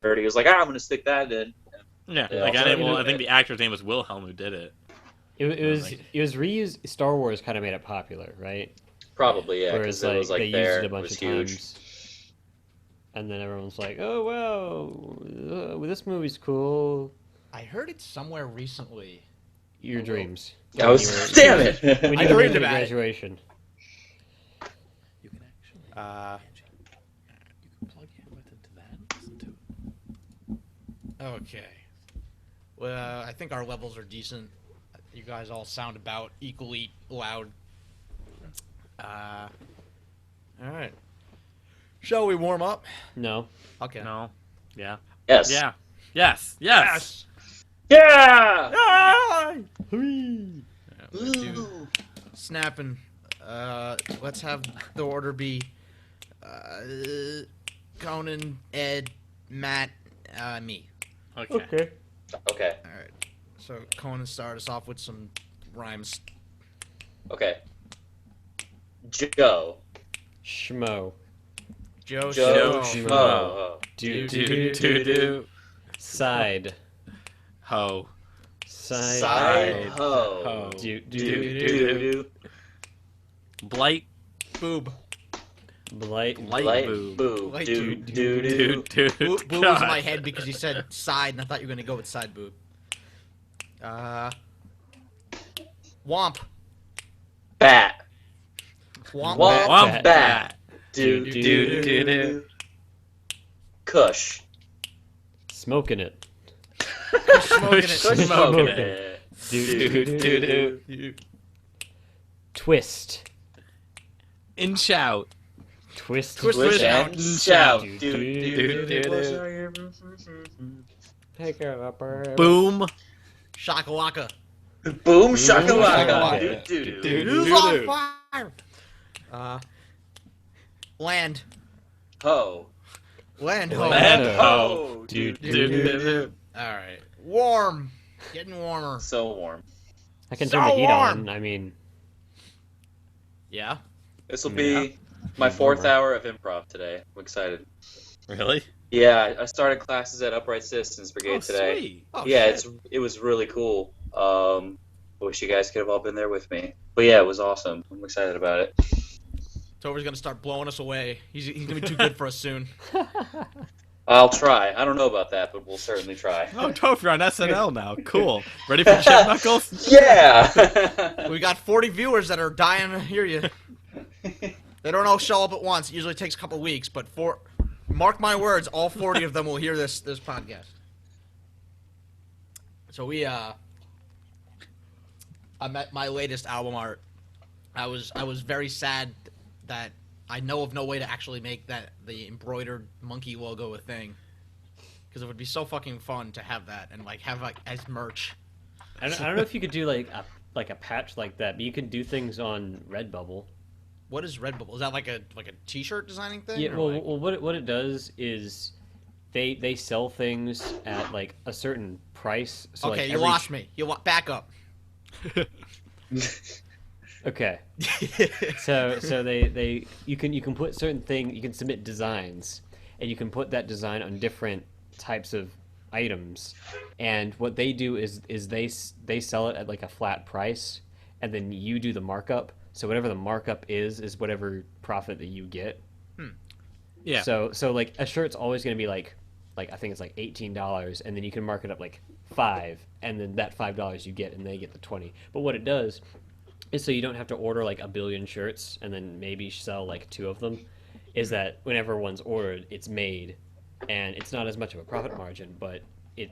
He was like, I'm going to stick that in. Yeah, Yeah, like also- I think the actor's name was Wilhelm who did it. It was reused. Star Wars kind of made it popular, right? Probably, yeah, because Whereas it was like they like used there, it a it bunch was of huge. times, and then everyone's like, "Oh wow, this movie's cool." I heard it somewhere recently. Your dreams. I was, damn it! When I you were dreamed in about it. graduation. You can actually, you can plug your headset into that and listen to it. Okay. Well, I think our levels are decent. You guys all sound about equally loud. All right. Shall we warm up? No. Okay. No. Yeah. Yes. Yeah. Yes. Yes. Yeah! Ah! Whee! Ooh. Snapping. Let's have the order be Conan, Ed, Matt, me. Okay. Okay. Okay, All right. So Conan started us off with some rhymes. okay. Joe. Schmo. Joe Joe Schmo. Schmo. Do Do. Side. Ho. Side ho. Ho. Do Do. Blight. Boob. Blight. Light boob. boob. Light Do. boob. Do. Boob was in my head because you said side, and I thought you were gonna go with side boob. Womp. Bat. Womp. Womp. Bat. Bat. Do. Do. Kush. Smoking it. Smoking it. Smoking Smoking it. Do. Twist. In shout. Twist. Twist and shout. Do. Do. Take a bird. Boom. Shakalaka. Boom shakalaka. shakalaka. Do. Who's on fire? Land. Ho. Land ho. Land. Ho. Do. All right. Warm. Getting warmer. So warm. I can So turn the heat warm. on. I mean, Yeah. This will be my fourth hour of improv today. I'm excited. Really? Yeah, I started classes at Upright Citizens Brigade Oh, today. sweet. Oh, Yeah, shit. it was really cool. Wish you guys could have all been there with me. But yeah, it was awesome. I'm excited about it. Tover's gonna start blowing us away. He's gonna be too good for us soon. I'll try. I don't know about that, but we'll certainly try. Oh, Topher on SNL now. Cool. Ready for Chimp Knuckles? Yeah! We got 40 viewers that are dying to hear you. They don't all show up at once. It usually takes a couple weeks, but mark my words, all 40 of them will hear this podcast. So I'm at my latest album art. I was very sad that I know of no way to actually make the embroidered monkey logo a thing, because it would be so fucking fun to have that and have as merch. I don't know if you could do like a patch like that, but you could do things on Redbubble. What is Redbubble? Is that like a t-shirt designing thing? Yeah. or Well, what it does is they sell things at like a certain price. So okay, like you lost me. Back up. Okay. So you can put certain things, you can submit designs, and you can put that design on different types of items, and what they do is they sell it at like a flat price, and then you do the markup. So whatever the markup is whatever profit that you get. Yeah. So like a shirt's always going to be like I think it's like $18, and then you can mark it up like $5, and then that $5 you get, and they get the 20. But what it does is, so you don't have to order like a billion shirts and then maybe sell like 2 of them, is that whenever one's ordered, it's made, and it's not as much of a profit margin, but it,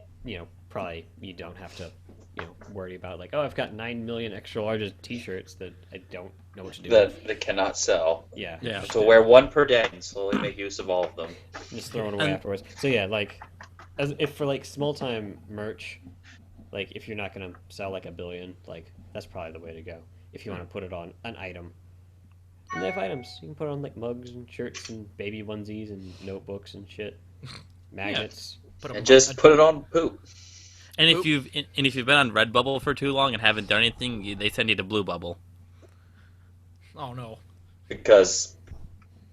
probably you don't have to, worry about like, oh, I've got 9 million extra large t-shirts that I don't know what to do with. that cannot sell. Yeah. Yeah. So wear one per day and slowly make use of all of them. Just throw it away And- afterwards. So yeah, like, if for like small time merch, like if you're not gonna sell like a billion, like that's probably the way to go. If you want to put it on an item, and they have items you can put on like mugs and shirts and baby onesies and notebooks and shit, magnets. And just put it on poop. And if you've been on Redbubble for too long and haven't done anything, they send you to Blue Bubble. Oh no. Because,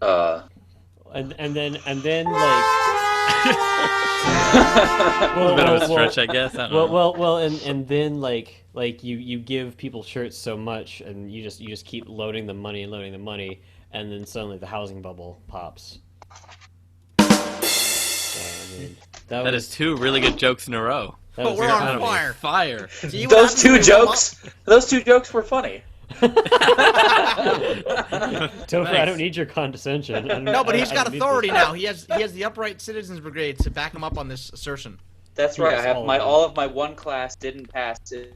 And then like Well, a bit of a well, stretch, I guess. I don't know. well, and then like you give people shirts so much, and you just keep loading the money and loading the money, and then suddenly the housing bubble pops. So, I mean, That is two really good jokes in a row. that But was we're kind on of- fire. Fire. See what Those happens two when we warm up? those two jokes were funny. Topher, I Nice. don't need your condescension. No, but he's I got don't need authority this. now. He has the Upright Citizens Brigade to back him up on this assertion. That's right. Yes, I have all of them. all of my one class didn't pass it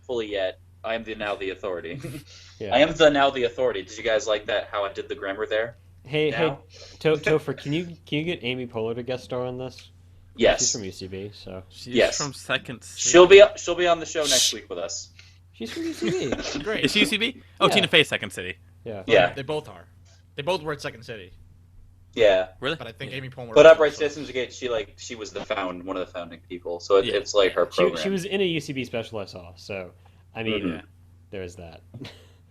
fully yet. I am now the authority. Yeah. I am now the authority. Did you guys like that? How I did the grammar there? Hey, now? Topher, can you get Amy Poehler to guest star on this? Yes. She's from UCB, so She's Yes. from Second City. She'll be on the show next week with us. she's from UCB. Great. Is she UCB? Oh, Yeah. Tina Fey's Second City. Yeah. Yeah. They both are. They both were at Second City. Yeah. Really? But I think Amy Poehler. But was Upright also- Citizens Brigade, she was one of the founding people. So Yeah. it's like her program. She was in a UCB special I saw, so I mean, Mhm. there's that.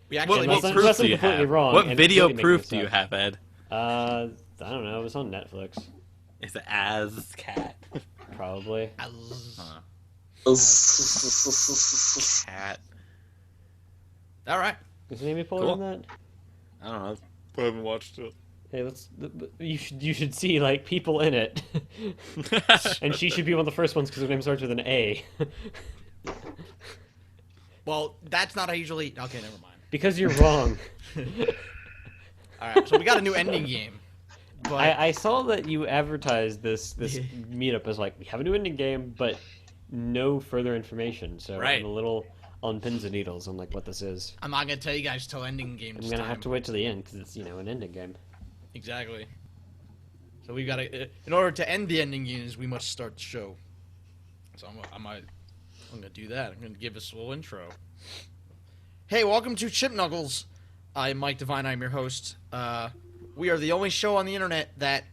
We actually What, Unless what I'm- proof unless do I'm you completely have? wrong What and video completely making proof this do you up. have, Ed? I don't know. It was on Netflix, Is it as cat? probably. Cat. All right. Is Amy Poehler Cool. in that? I don't know. I haven't watched it. Hey, you should see like people in it, and she should be one of the first ones because her name starts with an A. Well, that's not how usually. Okay, never mind. Because you're wrong. All right. So we got a new ending game. But I saw that you advertised this meetup as like we have a new ending game, but no further information. So Right. I'm a little on pins and needles on like what this is. I'm not gonna tell you guys till ending game. I'm gonna have to wait till the end because it's an ending game. Exactly. So we gotta. In order to end the ending games, we must start the show. So I'm gonna do that. I'm gonna give us a little intro. Hey, welcome to Chimp Knuckles. I'm Mike Devine. I'm your host. We are the only show on the internet that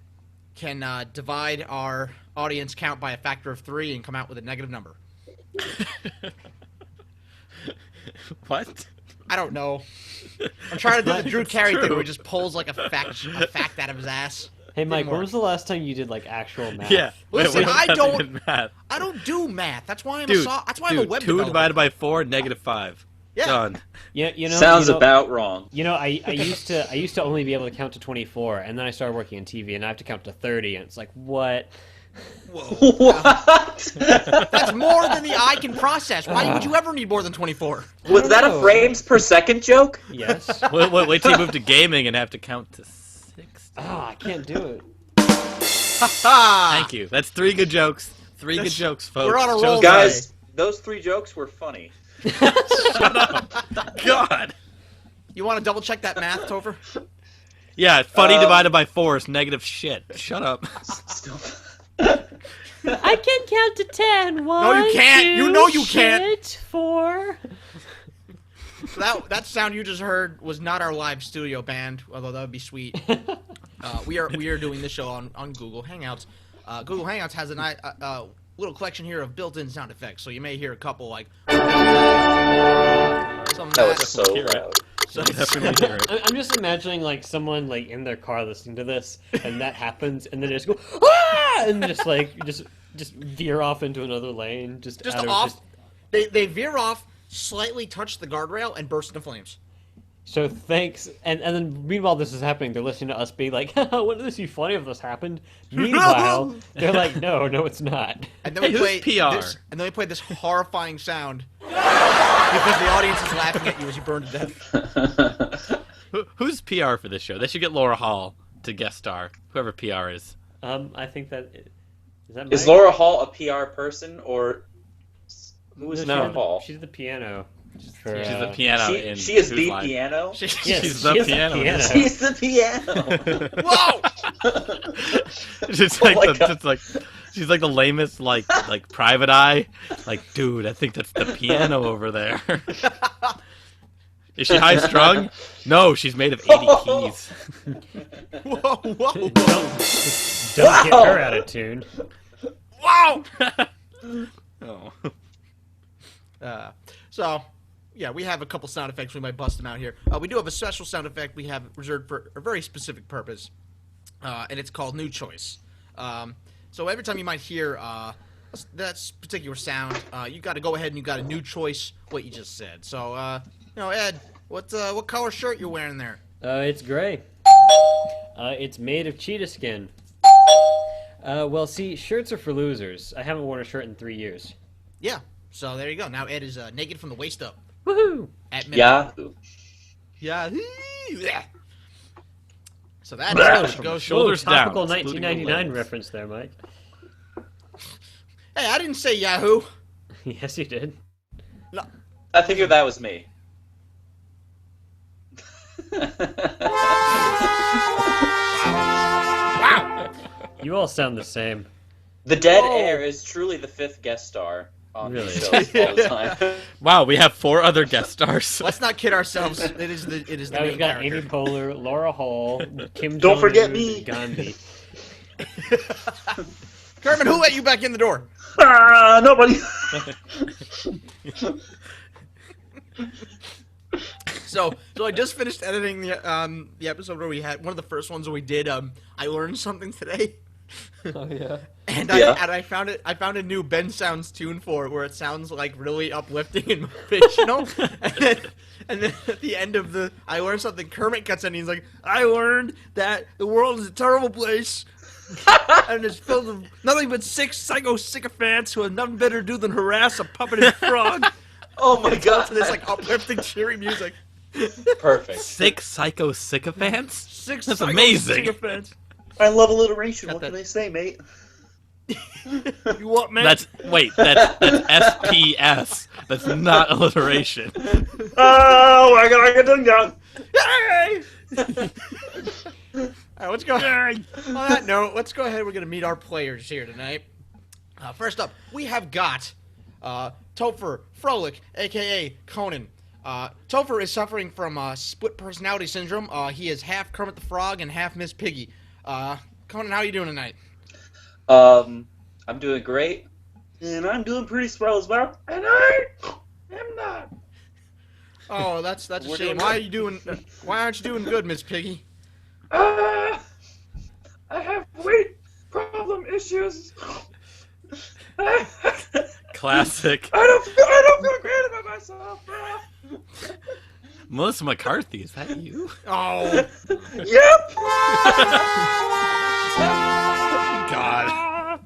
can divide our audience count by a factor of 3 and come out with a negative number. What? I don't know. I'm trying to do the Drew It's Carey thing true. where he just pulls like a fact out of his ass. Hey Mike, Didn't when work. was the last time you did like actual math? Yeah. Listen, what's I happening don't- in Math? I don't do math. That's why I'm Dude, that's why I'm a web 2 developer. divided by 4, -5. Yeah. Done. Yeah, Sounds about wrong. I used to only be able to count to 24, and then I started working in TV, and I have to count to 30, and it's like what? Whoa. What? That's more than the eye can process. Why would you ever need more than 24? Was don't that know. a frames per second joke? Yes. Wait till you move to gaming and have to count to 60. I can't do it. Thank you. That's 3 good jokes. 3 good jokes, folks. We're on a roll, Show's Guys, those 3 jokes were funny. Shut up. God. You want to double check that math, Topher? Yeah, funny divided by 4 is negative shit. Shut up. Still- I can count to 10. No, you can't. You know you can't. 4. So that sound you just heard was not our live studio band, although that would be sweet. We are doing this show on Google Hangouts. Google Hangouts has a little collection here of built-in sound effects, so you may hear a couple like. That was so Hear it. loud. So Definitely hear it. I'm just imagining like someone like in their car listening to this, and that happens, and then they just go ah, and just veer off into another lane, just just out of off. They veer off, slightly touch the guardrail, and burst into flames. So thanks, and then meanwhile this is happening. They're listening to us be like, "Wouldn't this be funny if this happened?" Meanwhile, they're like, "No, it's not." And then Hey, we who's play PR? this, and then we play this horrifying sound because the audience is laughing at you as you burn to death. Who's PR for this show? They should get Laura Hall to guest star. Whoever PR is. I think that is that. Is Mike? Laura Hall a PR person or who is No, Laura Hall? She's the piano. For, She's the piano in She is Who's the Line. piano. Yes, She's the she is piano. She's the piano. Whoa! Just Oh like my the, God. just like she's like the lamest like private eye. Like, dude, I think that's the piano over there. Is she high strung? No, she's made of 80 keys. Whoa! Whoa! Don't get her out of tune. Wow! Oh. So, yeah, we have a couple sound effects. We might bust them out here. We do have a special sound effect we have reserved for a very specific purpose, and it's called New Choice. So every time you might hear that particular sound, you got to go ahead and you got a new choice what you just said. So, Ed, what color shirt you wearing there? It's gray. It's made of cheetah skin. Well, see, shirts are for losers. I haven't worn a shirt in 3 years. Yeah. So there you go. Now Ed is naked from the waist up. Woohoo! At midnight. Yeah. Yeah. So that goes shoulders down, Topical excluding the 1999 legs. reference there, Mike. Hey, I didn't say Yahoo. Yes, you did. No. I figured that was me. Wow. You all sound the same. The dead Whoa. air is truly the 5th guest star on Really? these shows all the time. Wow, we have 4 other guest stars. Let's not kid ourselves. It is the Now main we've got character. Amy Poehler, Laura Hall, Kim Don't Jong-un, forget me. and Gandhi. Kermit, who let you back in the door? Nobody. So I just finished editing the episode where we had one of the first ones where we did. I learned something today, Oh yeah. and Yeah. I found it. I found a new Ben Sounds tune for it where it sounds like really uplifting and motivational. and then at the end of the I learned something. Kermit cuts in. And he's like, I learned that the world is a terrible place. And it's filled with nothing but sick psycho sycophants who have nothing better to do than harass a puppeted frog. Oh my god. To this like uplifting, cheery music. Perfect. 6 psycho sycophants? Six That's psycho amazing. sycophants. I love alliteration. Got What that. can I say, mate? You what, man? That's SPS. That's not alliteration. Oh, I got ding dong. Hey! Alright, let's go. On that note, let's go ahead. We're going to meet our players here tonight. First up, we have got Topher Froelich, a.k.a. Conan. Topher is suffering from split personality syndrome. He is half Kermit the Frog and half Miss Piggy. Conan, how are you doing tonight? I'm doing great. And I'm doing pretty swell as well. And I am not. Oh, that's a We're shame. doing Why aren't you doing good, Miss Piggy? I have weight problem issues. Classic. I don't feel great about myself. Melissa McCarthy, is that you? Oh, Yep. God.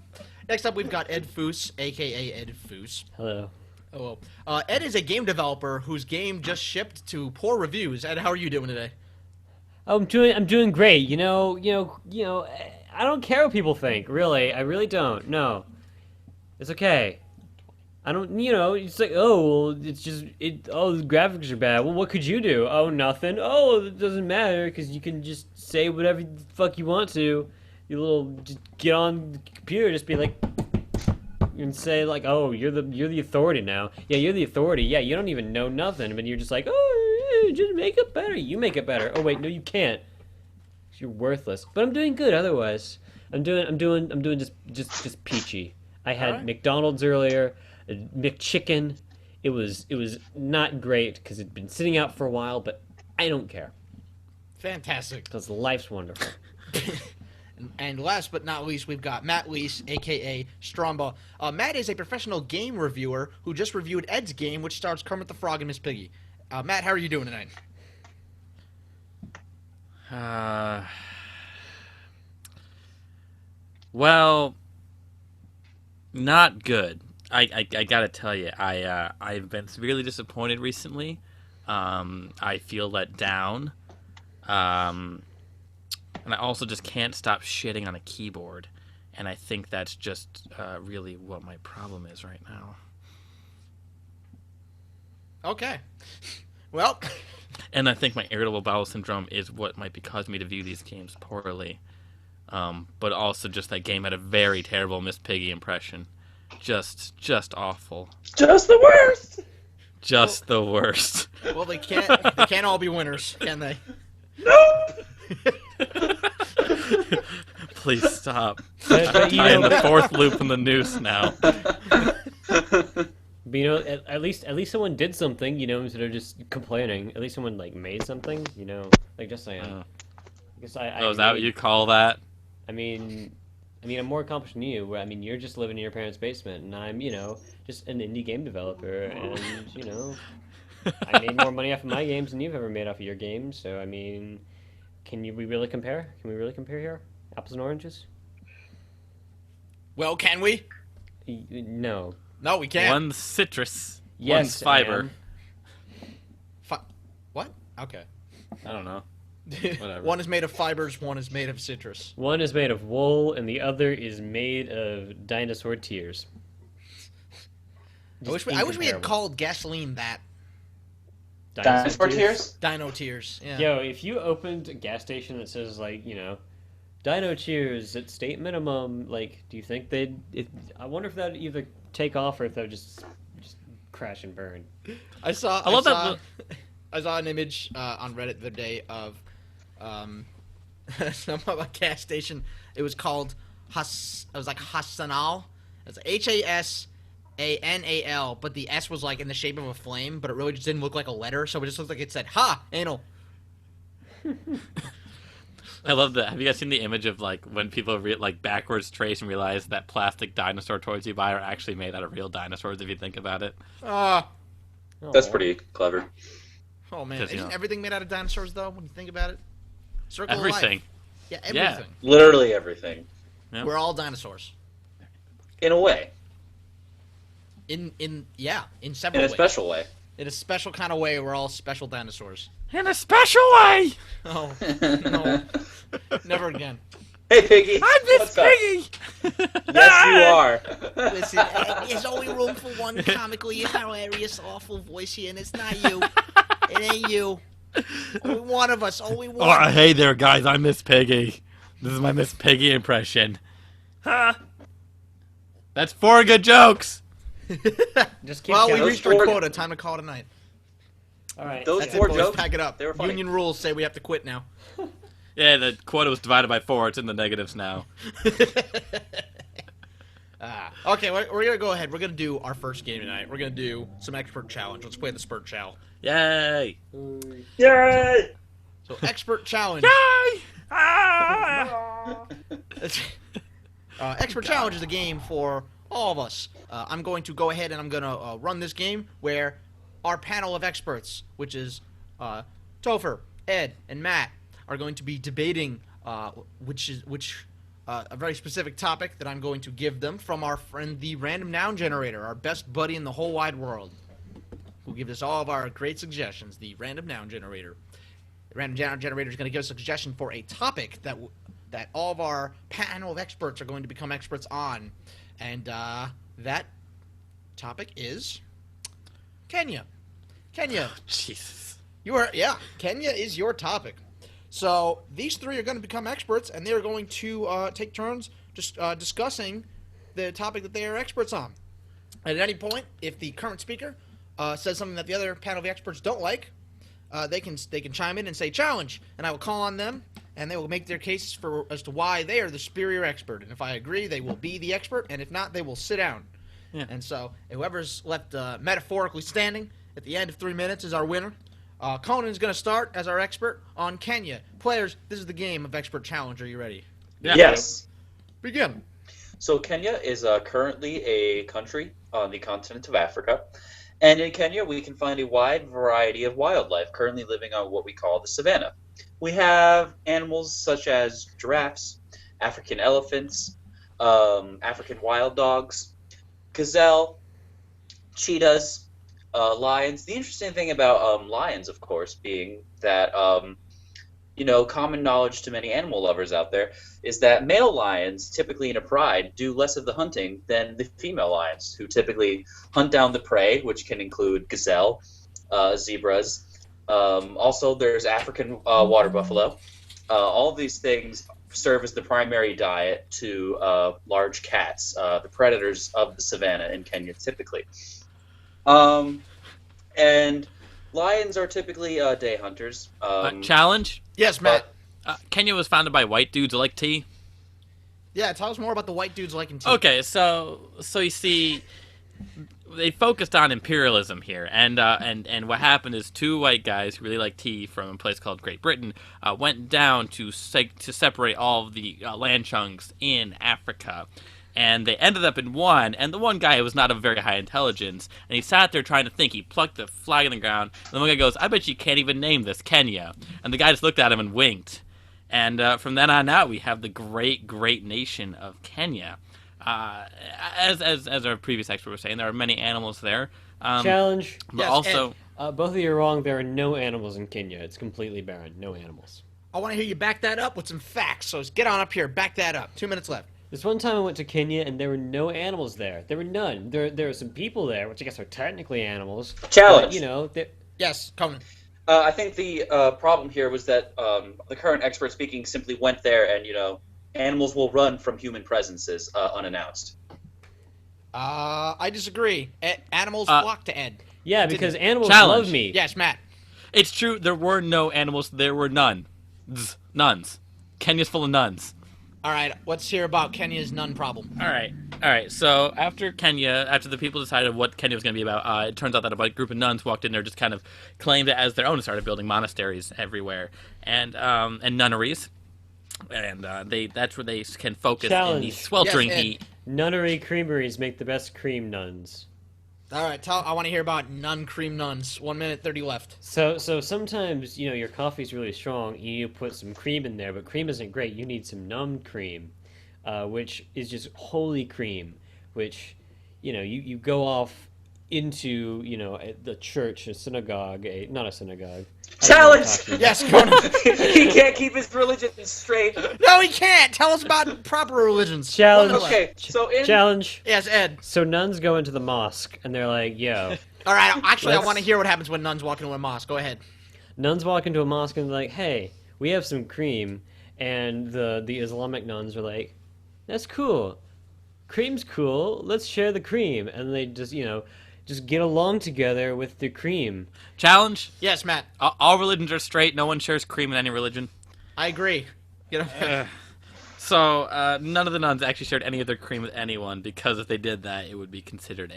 next up we've got Ed Foose, aka Ed Foose. Hello. Oh, well. Ed is a game developer whose game just shipped to poor reviews. Ed, how are you doing today? I'm doing great. You know. I don't care what people think. Really, I really don't. No, it's okay. I don't. It's like, oh, well, it's just it. Oh, the graphics are bad. Well, what could you do? Oh, nothing. Oh, it doesn't matter because you can just say whatever the fuck you want to. Just get on the computer, just be like, and say like, oh, you're the authority now. Yeah, you're the authority. Yeah, you don't even know nothing, but you're just like, oh, just make it better. You make it better. Oh wait, no, you can't. You're worthless. But I'm doing good otherwise. I'm doing just peachy. I had Alright. McDonald's earlier, a McChicken. It was not great because it'd been sitting out for a while, but I don't care Fantastic. because life's wonderful. And last but not least, we've got Matt Leese, a.k.a. Stromba. Matt is a professional game reviewer who just reviewed Ed's game, which stars Kermit the Frog and Miss Piggy. Matt, how are you doing tonight? Well, not good. I gotta tell you, I've been severely disappointed recently. I feel let down. And I also just can't stop shitting on a keyboard. And I think that's just really what my problem is right now. Okay. Well, And I think my irritable bowel syndrome is what might be causing me to view these games poorly. But also just that game had a very terrible Miss Piggy impression. Just awful. Just the worst. Just the worst. well, they can't all be winners, can they? No. Please stop. But, I am the fourth loop in the noose now. But, at least someone did something, instead of just complaining. At least someone like made something, like just saying. I guess I Oh, is that what you call that? I mean, I mean, I'm more accomplished than you. I mean, you're just living in your parents' basement, and I'm, just an indie game developer, and I made more money off of my games than you've ever made off of your games. So, I mean, we really compare? Can we really compare here? Apples and oranges? Well, can we? No. No, we can't. One's citrus, Yes, one's fiber. Am. What? Okay. I don't know. Whatever. One is made of fibers, one is made of citrus. One is made of wool, and the other is made of dinosaur tears. I wish we had called gasoline that. Dinosaur tears? Dino tears. Yeah. Yo, if you opened a gas station that says Dino Cheers at state minimum, do you think I wonder if that'd either take off or if that would just crash and burn. I saw an image on Reddit the other day of a gas station. It was called Hassanal. It's Hasanal, but the S was in the shape of a flame, but it really just didn't look like a letter, so it just looked like it said "Ha anal." I love that. Have you guys seen the image of when people backwards trace and realize that plastic dinosaur toys you buy are actually made out of real dinosaurs? If you think about it. That's pretty clever. Oh man, isn't everything made out of dinosaurs though? When you think about it, Circle everything. Of life. Yeah, everything. Yeah. Literally everything. Yeah. We're all dinosaurs. In a way. In several In a ways. special way. In a special kind of way, we're all special dinosaurs. In a special way. Oh no, never again. Hey, Piggy. I'm Miss What's up? Piggy. Yes, you are. Listen, there's only room for one comically hilarious, awful voice here, and it's not you. It ain't you. Only one of us. Only one. Oh, hey there, guys. I'm Miss Piggy. This is my Miss Piggy impression. Huh? That's 4 good jokes. Just keep Well, we counting. reached our quota. Time to call it a night. All right. Those That's four it, boys. jokes, Pack it up. they were funny. Union rules say we have to quit now. Yeah, the quota was divided by 4. It's in the negatives now. Okay, we're going to go ahead. We're going to do our first game tonight. We're going to do some expert challenge. Let's play the Spurt Chow. Yay! Yay! So, expert challenge. Yay! Ah! Expert challenge is a game for all of us. I'm going to go ahead and I'm going to run this game where our panel of experts, which is Topher, Ed, and Matt, are going to be debating a very specific topic that I'm going to give them from our friend, the Random Noun Generator, our best buddy in the whole wide world, who give us all of our great suggestions, the Random Noun Generator. The Random Noun Generator is going to give us a suggestion for a topic that all of our panel of experts are going to become experts on. And that topic is Kenya. Kenya. Jesus. Kenya is your topic. So these three are going to become experts, and they're going to take turns just discussing the topic that they are experts on. And at any point, if the current speaker says something that the other panel of experts don't like, they can chime in and say challenge, and I will call on them, and they will make their cases as to why they are the superior expert. And if I agree, they will be the expert, and if not, they will sit down. Yeah. And so whoever's left metaphorically standing at the end of 3 minutes is our winner. Conan's going to start as our expert on Kenya. Players, this is the game of Expert Challenge. Are you ready? Yeah. Yes. Begin. So Kenya is currently a country on the continent of Africa. And in Kenya, we can find a wide variety of wildlife currently living on what we call the savanna. We have animals such as giraffes, African elephants, African wild dogs, gazelle, cheetahs, lions. The interesting thing about lions, of course, being that, common knowledge to many animal lovers out there is that male lions, typically in a pride, do less of the hunting than the female lions, who typically hunt down the prey, which can include gazelle, zebras. Also, there's African water buffalo. All of these things serve as the primary diet to large cats, the predators of the savanna in Kenya, typically. And lions are typically day hunters. Challenge? Yes, Matt. Kenya was founded by white dudes who like tea. Yeah, tell us more about the white dudes liking tea. Okay, so you see, they focused on imperialism here, and what happened is two white guys who really like tea from a place called Great Britain went down to separate all of the land chunks in Africa, and they ended up in one. And the one guy was not of very high intelligence, and he sat there trying to think. He plucked the flag in the ground, and the one guy goes, "I bet you can't even name this, Kenya." And the guy just looked at him and winked. And from then on out, we have the great nation of Kenya. As our previous expert was saying, there are many animals there. Challenge. But Yes, also, Both of you are wrong. There are no animals in Kenya. It's completely barren. No animals. I want to hear you back that up with some facts. So get on up here, back that up. 2 minutes left. This one time I went to Kenya and there were no animals there. There were none. There were some people there, which I guess are technically animals. Challenge. But, you know, Yes, Conan. I think the problem here was that the current expert speaking simply went there and, animals will run from human presences unannounced. I disagree. Animals flock to Ed. yeah, because animals Challenge. love me. Yes, Matt. it's true, there were no animals, there were none. Nuns. Kenya's full of nuns. All right, let's hear about Kenya's nun problem. All right. So after the people decided what Kenya was going to be about, it turns out that a group of nuns walked in there, just kind of claimed it as their own, and started building monasteries everywhere and nunneries, and that's where they can focus in the Challenge. sweltering Yes, Ed. heat. Nunnery creameries make the best cream nuns. All right, I want to hear about nun cream nuns. 1 minute 30 left. So sometimes, your coffee's really strong, you put some cream in there, but cream isn't great. You need some numbed cream, which is just holy cream, which, you go off into, the church, a synagogue, not a synagogue. Challenge! Yes, Conan. He can't keep his religion straight. No, he can't. Tell us about proper religions. Challenge. 1 minute left. Okay, so in Challenge. Yes, Ed. So nuns go into the mosque, and they're like, yo. All right, actually, I Let's- want to hear what happens when nuns walk into a mosque. Go ahead. Nuns walk into a mosque and they're like, hey, we have some cream. And the Islamic nuns are like, that's cool. Cream's cool. Let's share the cream. And they just get along together with the cream. Challenge. Yes, Matt. All religions are straight. No one shares cream in any religion. I agree. Get up. So none of the nuns actually shared any of their cream with anyone, because if they did that, it would be considered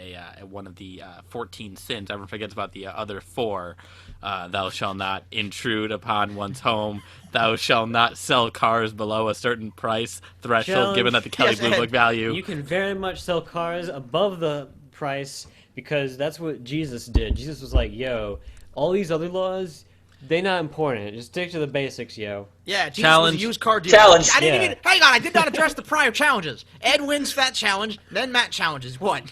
one of the 14 sins. Everyone forgets about the other 4. Thou shalt not intrude upon one's home. Thou shalt not sell cars below a certain price threshold, Challenge. given that the Kelly Yes, Blue Ed. Book value. You can very much sell cars above the price because that's what Jesus did. Jesus was like, yo, all these other laws, they not important. Just stick to the basics, yo. Yeah, Jesus Challenge. was a used car dealer. Challenge. I didn't Yeah. even. Hang on, I did not address the prior challenges. Ed wins that challenge, then Matt challenges. What?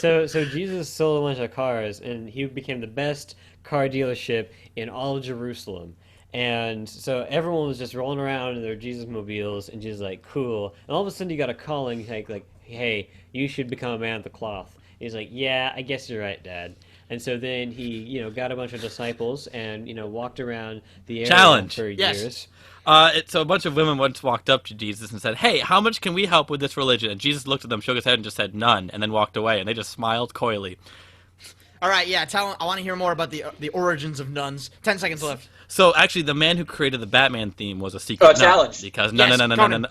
So Jesus sold a bunch of cars, and he became the best car dealership in all of Jerusalem. And so everyone was just rolling around in their Jesus mobiles, and Jesus like, cool. And all of a sudden, you got a calling like, hey, you should become a man of the cloth. And he's like, yeah, I guess you're right, Dad. And so then he, got a bunch of disciples and, walked around the area Challenge. for Yes. years. So a bunch of women once walked up to Jesus and said, "Hey, how much can we help with this religion?" And Jesus looked at them, shook his head, and just said, "None," and then walked away. And they just smiled coyly. All right, yeah. I want to hear more about the origins of nuns. 10 seconds left. So actually, the man who created the Batman theme was a secret nun, challenge. because Yes, no. Conan.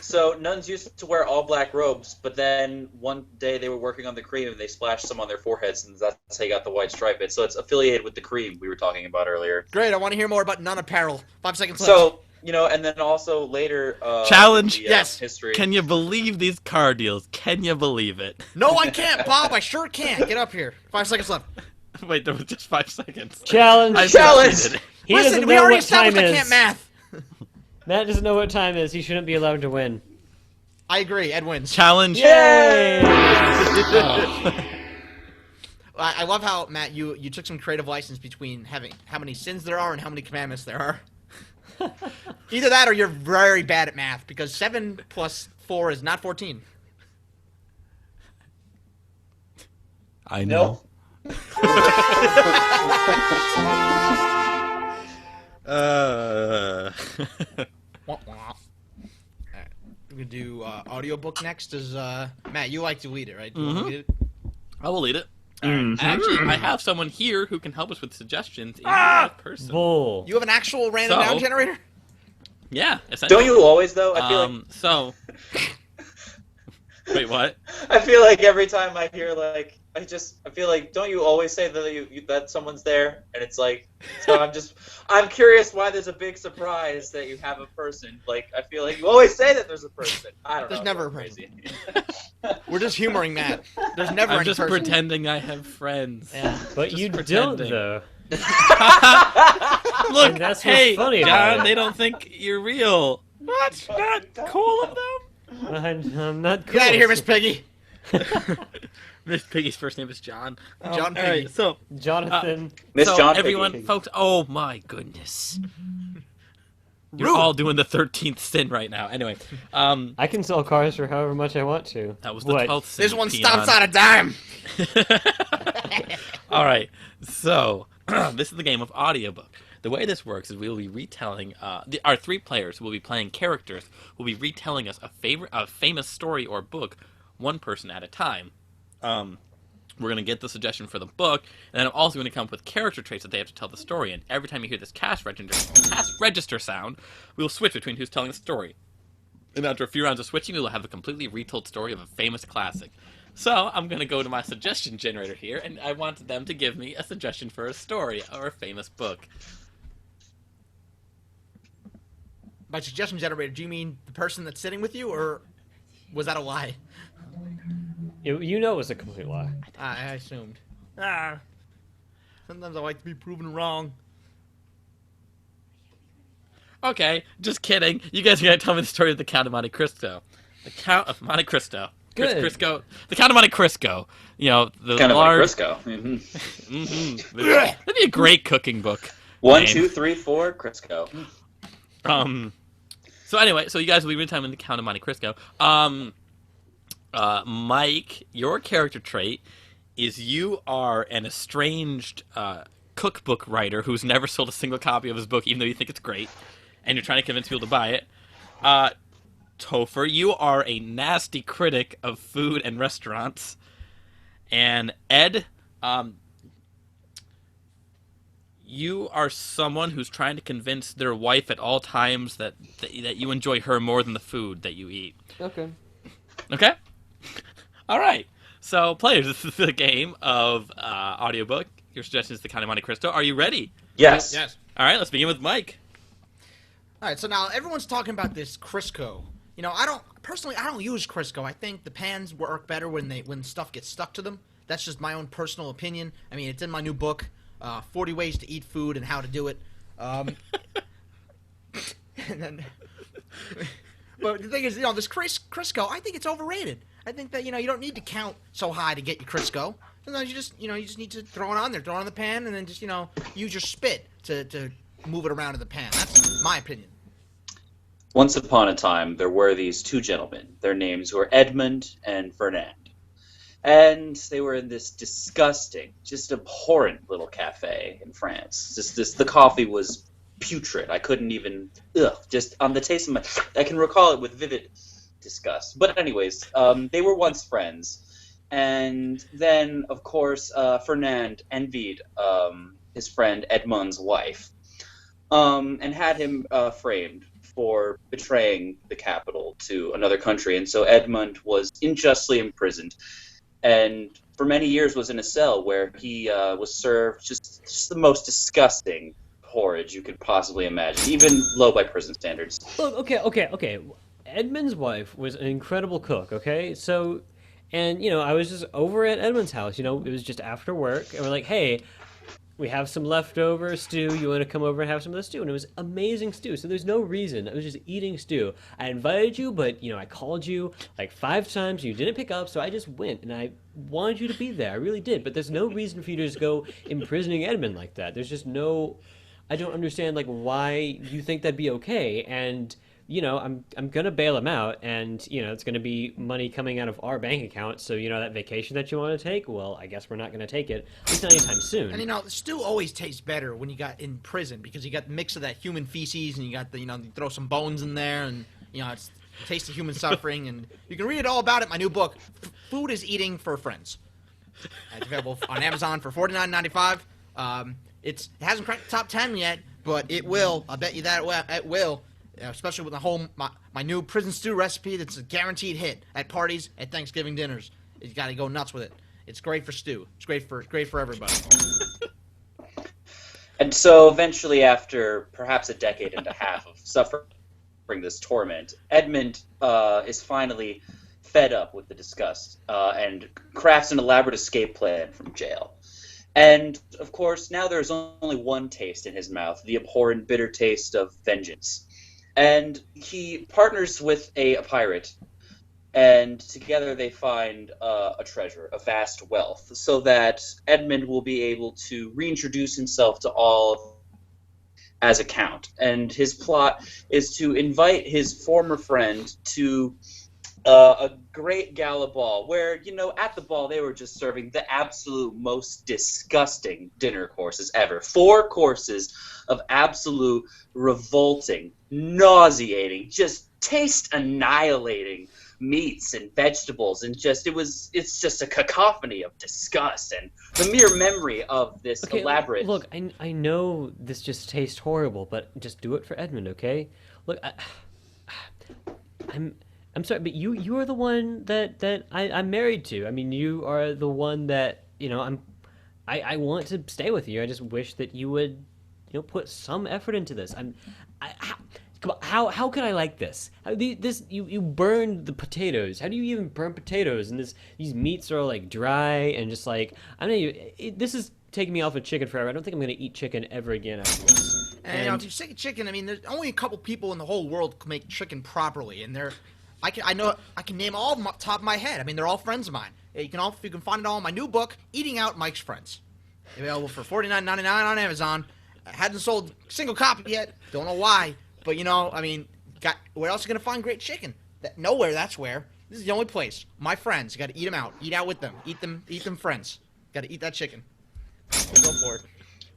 So nuns used to wear all black robes, but then one day they were working on the cream and they splashed some on their foreheads, and that's how you got the white stripe. So it's affiliated with the cream we were talking about earlier. Great. I want to hear more about nun apparel. 5 seconds left. So and then also later. Challenge. in the, Yes. History. Can you believe these car deals? Can you believe it? No, I can't, Bob. I sure can't. Get up here. 5 seconds left. Wait, there was just 5 seconds. Challenge. I Challenge! succeeded. He Listen, doesn't we know already what time established I is. can't math. Matt doesn't know what time is. He shouldn't be allowed to win. I agree. Ed wins. Challenge. Yay! I love how, Matt, you took some creative license between having how many sins there are and how many commandments there are. Either that or you're very bad at math, because 7 plus 4 is not 14. I know. No. Wah, wah. Alright, we're going to do audiobook next. Matt, you like to lead it, right? Do you want to lead it? I will lead it. Actually, I have someone here who can help us with suggestions in real life person. Bull. You have an actual random So- noun generator? Yeah, essentially. Don't you always though? I feel like So. Wait, what? I feel like every time I hear like I feel like, don't you always say that that someone's there? And it's like, so I'm curious why there's a big surprise that you have a person. Like, I feel like you always say that there's a person. I don't know. There's never a crazy. We're just humoring Matt. There's never I'm any just person. pretending I have friends. Yeah. But Just you pretending. don't, though. Look, And that's what's hey, funny about John, it. they don't think you're real. What? Not cool of them? I'm not cool. Get out of here, Miss Piggy. Miss Piggy's first name is John. John all right, Piggy. so Jonathan. Miss John everyone, Piggy. folks. Oh my goodness, you're Rude. all doing the 13th sin right now. Anyway, I can sell cars for however much I want to. that was the What? 12th sin. This one peon. stops on a dime. All right, so this is the game of audiobook. The way this works is we will be retelling. Our three players will be playing characters. Will be retelling us a famous story or book, one person at a time. We're gonna get the suggestion for the book, and then I'm also gonna come up with character traits that they have to tell the story. And every time you hear this cash register sound, we will switch between who's telling the story. And after a few rounds of switching, we will have a completely retold story of a famous classic. So I'm going to go to my suggestion generator here, and I want them to give me a suggestion for a story or a famous book. By suggestion generator, do you mean the person that's sitting with you, or was that a lie? You know it was a complete lie. I assumed. Sometimes I like to be proven wrong. Okay, just kidding. You guys are going to tell me the story of the Count of Monte Cristo. The Count of Monte Cristo. Good. Crisco. The Count of Monte Cristo. You know, the Kind of like large... Crisco. Mm-hmm. Mm-hmm. That'd be a great cooking book. 1, name. 2, 3, 4, Crisco. So anyway, so you guys will be retelling in the Count of Monte Cristo. Mike, your character trait is you are an estranged cookbook writer who's never sold a single copy of his book, even though you think it's great, and you're trying to convince people to buy it. Topher, you are a nasty critic of food and restaurants. And Ed, you are someone who's trying to convince their wife at all times that you enjoy her more than the food that you eat. Okay. Okay? All right. So, players, this is the game of audiobook. Your suggestion is the Count of Monte Cristo. Are you ready? Yes. Yes. All right, let's begin with Mike. All right, so now everyone's talking about this Crisco. You know, I don't use Crisco. I think the pans work better when stuff gets stuck to them. That's just my own personal opinion. I mean, it's in my new book, 40 Ways to Eat Food and How to Do It. And then, but the thing is, you know, this Crisco, I think it's overrated. I think that, you know, you don't need to count so high to get your Crisco. Sometimes you just need to throw it on there, throw it on the pan, and then just, you know, use your spit to move it around in the pan. That's my opinion. Once upon a time, there were these two gentlemen. Their names were Edmund and Fernand. And they were in this disgusting, just abhorrent little cafe in France. The coffee was putrid. I couldn't even, just on the taste of I can recall it with vivid disgust. But anyways, they were once friends. And then, of course, Fernand envied his friend Edmund's wife and had him framed for betraying the capital to another country. And so Edmund was unjustly imprisoned and for many years was in a cell where he was served just the most disgusting porridge you could possibly imagine, even low by prison standards. Look, okay. Edmund's wife was an incredible cook, okay? So, and, you know, I was just over at Edmund's house, you know, it was just after work, and we're like, hey, we have some leftover stew, you want to come over and have some of the stew? And it was amazing stew, so there's no reason. I was just eating stew. I invited you, but, you know, I called you like 5 times, you didn't pick up, so I just went, and I wanted you to be there, I really did, but there's no reason for you to just go imprisoning Edmund like that. There's just no, I don't understand, like, why you think that'd be okay, and you know, I'm gonna bail him out, and you know, it's gonna be money coming out of our bank account. So you know, that vacation that you want to take, well, I guess we're not gonna take it, at least not anytime soon. And you know, stew always tastes better when you got in prison because you got the mix of that human feces, and you got the, you know, you throw some bones in there, and you know, it's taste of human suffering, and you can read it all about it in my new book, Food is Eating for Friends. It's available on Amazon for $49.95. It hasn't cracked the top 10 yet, but it will. I'll bet you that it will. Especially with my new prison stew recipe that's a guaranteed hit at parties, at Thanksgiving dinners. You got to go nuts with it. It's great for stew. It's great for everybody. And so eventually, after perhaps a decade and a half of suffering this torment, Edmund is finally fed up with the disgust and crafts an elaborate escape plan from jail. And of course, now there's only one taste in his mouth, the abhorrent, bitter taste of vengeance. And he partners with a pirate, and together they find a treasure, a vast wealth, so that Edmund will be able to reintroduce himself to all as a count. And his plot is to invite his former friend to a great gala ball where, at the ball they were just serving the absolute most disgusting dinner courses ever. 4 courses of absolute revolting, nauseating, just taste annihilating meats and vegetables, and it's just a cacophony of disgust, and the mere memory of this elaborate. Look, I know this just tastes horrible, but just do it for Edmund, okay? Look, I'm sorry, but you are the one that I'm married to. I mean, you are the one that I want to stay with you. I just wish that you would put some effort into this. Come on, how could I like this? You burned the potatoes. How do you even burn potatoes? And these meats are all like dry and just like this is taking me off of chicken forever. I don't think I'm gonna eat chicken ever again after this. And if you say chicken, I mean, there's only a couple people in the whole world who can make chicken properly, and I can name all of them off the top of my head. I mean, they're all friends of mine. You can find it all in my new book, Eating Out Mike's Friends, available for $49.99 on Amazon. I hadn't sold a single copy yet. Don't know why. But, I mean, where else are you going to find great chicken? Nowhere, that's where. This is the only place. My friends, you got to eat them out. Eat out with them. Eat them friends. Got to eat that chicken. Go for it.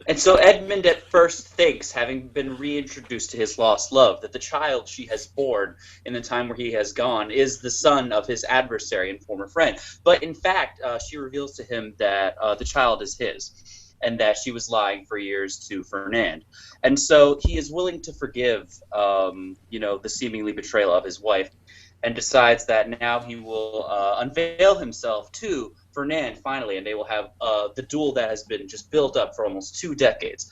And so Edmund at first thinks, having been reintroduced to his lost love, that the child she has borne in the time where he has gone is the son of his adversary and former friend. But in fact, she reveals to him that the child is his, and that she was lying for years to Fernand. And so he is willing to forgive, the seemingly betrayal of his wife, and decides that now he will unveil himself to Fernand finally, and they will have the duel that has been just built up for almost 2 decades.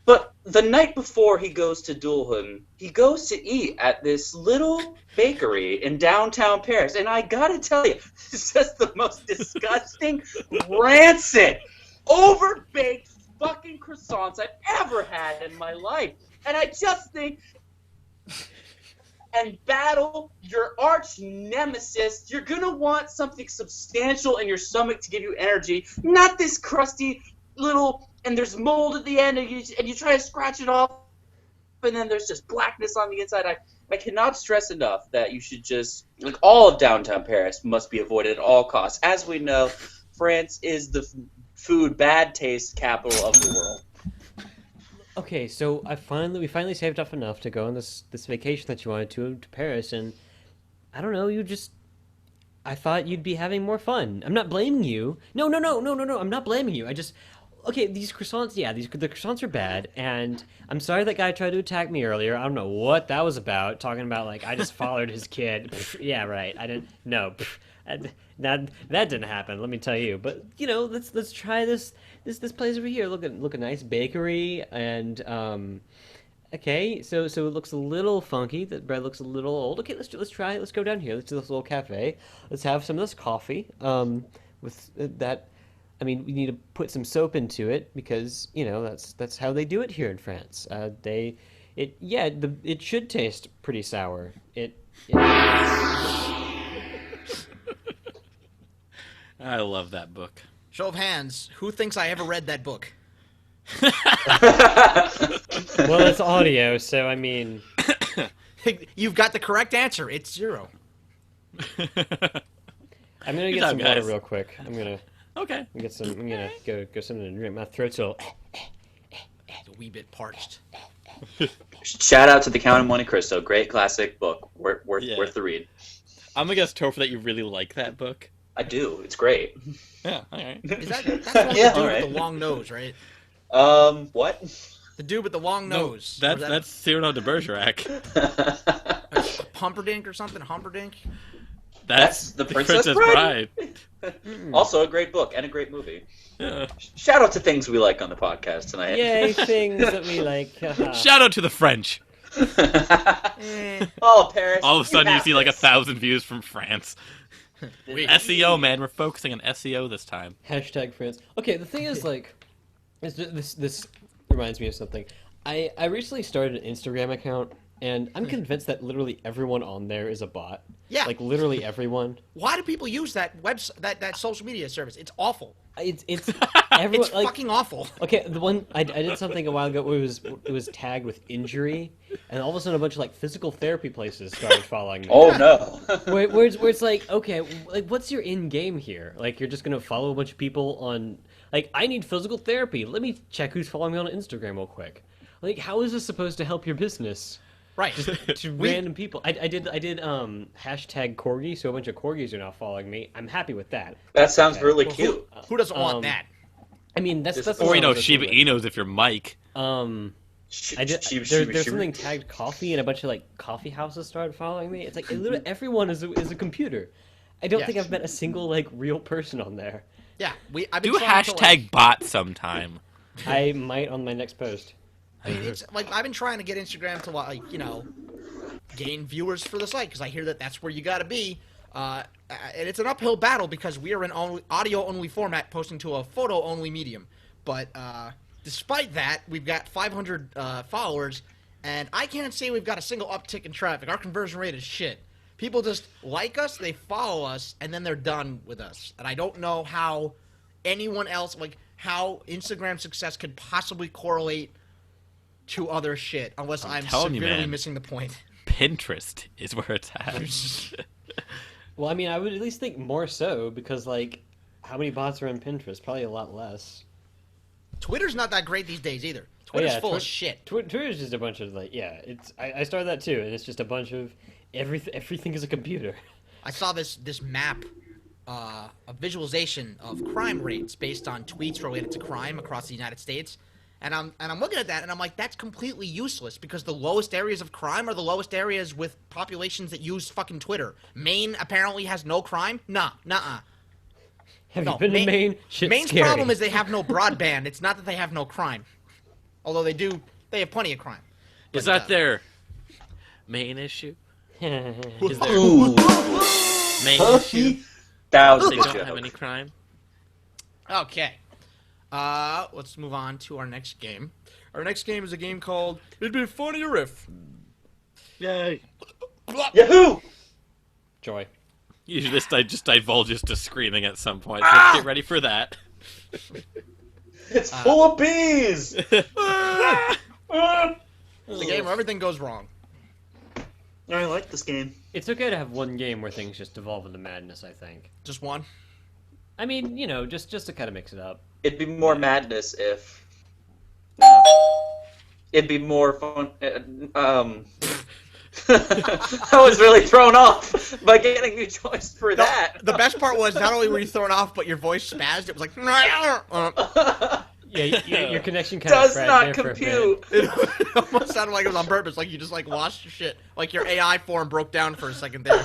But the night before he goes to duel him, he goes to eat at this little bakery in downtown Paris. And I gotta tell you, it's just the most disgusting, rancid, overbaked fucking croissants I've ever had in my life. And I just think, and battle your arch nemesis, you're gonna want something substantial in your stomach to give you energy, not this crusty little, and there's mold at the end, and you try to scratch it off, and then there's just blackness on the inside. I cannot stress enough that you should just, all of downtown Paris must be avoided at all costs. As we know, France is the food bad taste capital of the world. Okay, so we finally saved up enough to go on this vacation that you wanted to Paris, and I don't know, I thought you'd be having more fun. I'm not blaming you. No, I'm not blaming you. Okay, these croissants, the croissants are bad, and I'm sorry that guy tried to attack me earlier. I don't know what that was about, talking about, like, I just followed his kid. Yeah, right, I didn't, no, that didn't happen, let me tell you. But, let's try this place over here. Look a nice bakery, and, okay, so it looks a little funky. The bread looks a little old. Okay, let's try it. Let's go down here. Let's do this little cafe. Let's have some of this coffee, with that. I mean, we need to put some soap into it because that's how they do it here in France. It should taste pretty sour. I love that book. Show of hands, who thinks I ever read that book? Well, it's audio, so I mean, You've got the correct answer. It's 0. I'm gonna get some water real quick. Okay. I'm gonna go something to drink. My throat's all. It's a wee bit parched. Shout out to The Count of Monte Cristo. Great classic book. Worth the read. I'm gonna guess, Topher, that you really like that book. I do. It's great. Yeah, all right. That's the one with the dude with the long nose, right? What? The dude with the long nose. That's Cyrano de Bergerac. Humperdinck or something? Humperdinck? That's the Princess Bride. Also, a great book and a great movie. Yeah. Shout out to things we like on the podcast tonight. Yay, things that we like. Shout out to the French. Oh, Paris. All of a sudden, you have see like this. 1,000 views from France. SEO, man, we're focusing on SEO this time. Hashtag France. Okay, the thing is, like, this reminds me of something. I recently started an Instagram account, and I'm convinced that literally everyone on there is a bot. Yeah. Like, literally everyone. Why do people use that that social media service? It's awful. It's everyone. It's like, fucking awful. okay, the one I did something a while ago where it was tagged with injury, and all of a sudden a bunch of like physical therapy places started following me. Oh no. where it's like, okay, like what's your end game here? Like you're just gonna follow a bunch of people on like I need physical therapy. Let me check who's following me on Instagram real quick. Like how is this supposed to help your business? Right. To random people. I did hashtag corgi, so a bunch of corgis are now following me. I'm happy with that. That sounds really cute. Who doesn't want that? I mean that's the Or, one you know, I was Shiba thinking Inu's if you're Mike. with. I did. There's something tagged coffee, and a bunch of like coffee houses started following me. It's like literally everyone is a computer. I don't think Yes. I've met a single like real person on there. Yeah, I've been Do trying to, like, hashtag bot sometime. I might on my next post. I mean, it's like I've been trying to get Instagram to like gain viewers for the site because I hear that that's where you got to be, and it's an uphill battle because we are in audio only format, posting to a photo only medium. But despite that, we've got 500 followers, and I can't say we've got a single uptick in traffic. Our conversion rate is shit. People just like us, they follow us, and then they're done with us. And I don't know how anyone else, like how Instagram success could possibly correlate to other shit, unless I'm telling you, severely man. missing the point. Pinterest is where it's at. Well, I mean, I would at least think more so because like, how many bots are on Pinterest? Probably a lot less. Twitter's not that great these days either. Twitter's full of shit. Twitter is just a bunch of like, yeah. It's I started that too, and it's just a bunch of everything is a computer. I saw this map, a visualization of crime rates based on tweets related to crime across the United States. And I'm looking at that, and I'm like, that's completely useless because the lowest areas of crime are the lowest areas with populations that use fucking Twitter. Maine apparently has no crime. Nuh-uh. Have No, you been to Maine? Shit's Maine's scary. problem is they have no broadband. It's not that they have no crime, although they have plenty of crime. Is But, that their main issue? Is there Ooh. main issue? That was They a good don't have joke. any crime? Okay. Let's move on to our next game. Our next game is a game called It'd Be Funnier If. Yay. Yahoo! Joy. Usually this just divulges to screaming at some point. So let's get ready for that. It's full of bees! It's a game where everything goes wrong. I like this game. It's okay to have one game where things just devolve into madness. I think. Just one. I mean, you know, just to kind of mix it up. It'd be more madness if. No. It'd be more fun. I was really thrown off by getting you choice for that. The best part was not only were you thrown off, but your voice spazzed. It was like. Yeah, your connection kind of Does not compute. It almost sounded like it was on purpose. Like you just like lost your shit. Like your AI form broke down for a second there.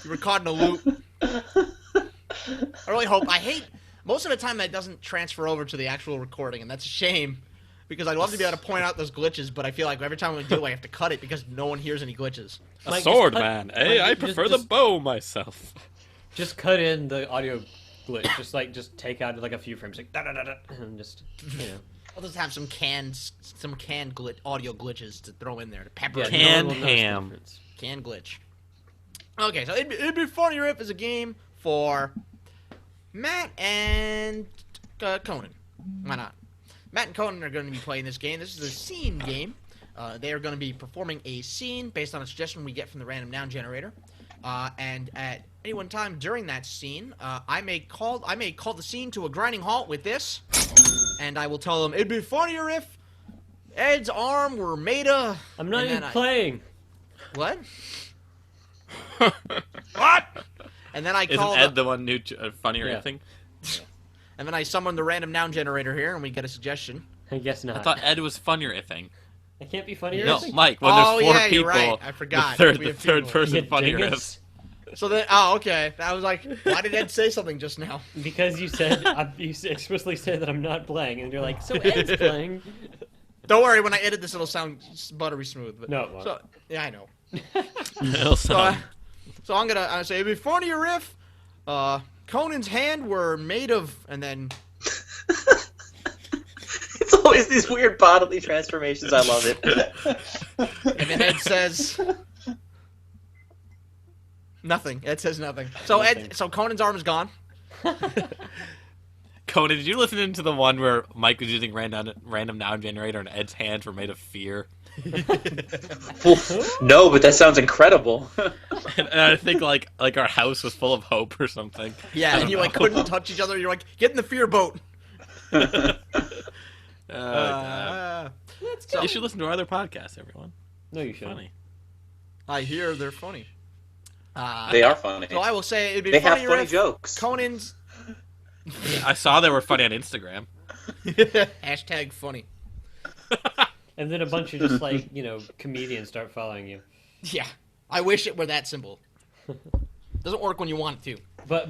You were caught in a loop. I really hope. I hate most of the time that doesn't transfer over to the actual recording, and that's a shame because I'd love to be able to point out those glitches, but I feel like every time we do, I have to cut it because no one hears any glitches. A Mike, sword, just cut- man. Mike, Hey, I just- prefer just- the bow myself. Just cut in the audio glitch. Just take out like a few frames, like da da da da, and just I'll just have some canned audio glitches to throw in there to pepper it. Canned no one will notice the ham. difference. Canned glitch. Okay, so it'd be funnier if it's a game for Matt and Conan. Why not? Matt and Conan are going to be playing this game. This is a scene game. They are going to be performing a scene based on a suggestion we get from the random noun generator. And at any one time during that scene, I may call the scene to a grinding halt with this, and I will tell them it'd be funnier if Ed's arm were made of. I'm not and even then playing. What? What? And then I Isn't call Ed the one new funnier Yeah. thing? and then I summon the random noun generator here, and we get a suggestion. I guess not. I thought Ed was funnier ifing. I can't be funnier. No, if Mike. When Oh, there's four yeah, you're people, right. I forgot. the We third have people. person You get funnier dingus? So then, okay. I was like, why did Ed say something just now? Because you said you explicitly said that I'm not playing, and you're like, so Ed's playing. Don't worry, when I edit this, it'll sound buttery smooth. But, No, it won't. So, yeah, I know. It'll sound- So I'm gonna say it'd be funnier if Conan's hand were made of, and then It's always these weird bodily transformations. I love it. and then Ed says nothing. Ed says nothing. So Nothing. so Conan's arm is gone. Conan, did you listen to the one where Mike was using random noun generator and Ed's hands were made of fear? No, but that sounds incredible. And I think like our house was full of hope or something. Yeah, I and you don't like know. couldn't touch each other. You're like, get in the fear boat. God. Let's You should listen to our other podcasts, everyone. No, you shouldn't. Funny. I hear they're funny. They are funny. So I will say it'd be They have funnier funny if jokes. Conan's I saw they were funny on Instagram. hashtag funny. And then a bunch of just like comedians start following you. Yeah, I wish it were that simple. Doesn't work when you want it to. But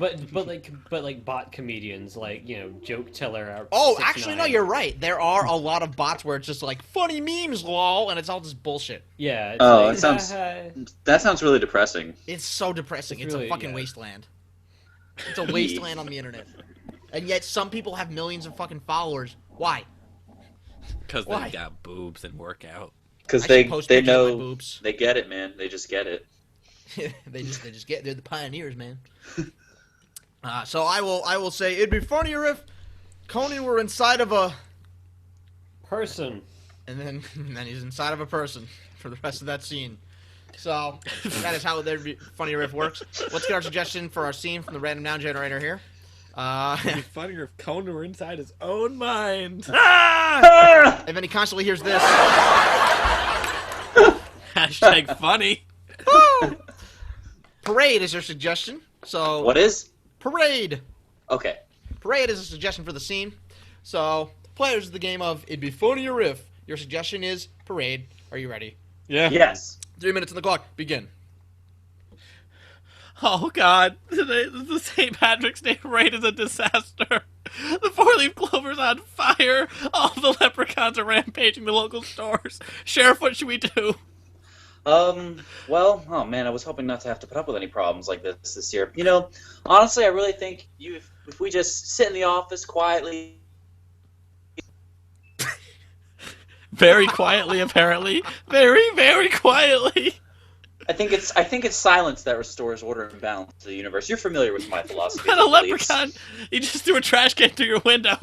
like bot comedians, like joke teller. Out Oh, 6ix9ine. actually, no, you're right. There are a lot of bots where it's just like funny memes, lol, and it's all just bullshit. Yeah. It's Oh, like, it sounds- haha. That sounds really depressing. It's so depressing. It's It's really- a fucking yeah. wasteland. It's a wasteland on the internet. And yet some people have millions of fucking followers. Why? Because Why? they got boobs and work out. Because I they should post they pictures of my know boobs. they get it, man. They just get it. they just they're the pioneers, man. So I will say it'd be funnier if Conan were inside of a Person. and then he's inside of a person for the rest of that scene. So that is how there'd be funnier if works. Let's get our suggestion for our scene from the random noun generator here. It'd be funnier if Conan were inside his own mind. And then he constantly hears this. Hashtag funny. Parade is your suggestion. So What is? parade. Okay. Parade is a suggestion for the scene. So players of the game of it'd be funnier if your suggestion is parade. Are you ready? Yeah. Yes. 3 minutes on the clock. Begin. Oh God, the St. Patrick's Day parade is a disaster. The four-leaf clover's on fire. All the leprechauns are rampaging the local stores. Sheriff, what should we do? Well, oh man, I was hoping not to have to put up with any problems like this year. Honestly, I really think if we just sit in the office quietly. Very quietly, apparently. Very, very quietly. I think it's silence that restores order and balance to the universe. You're familiar with my philosophy. Not a and beliefs. leprechaun. You just threw a trash can through your window.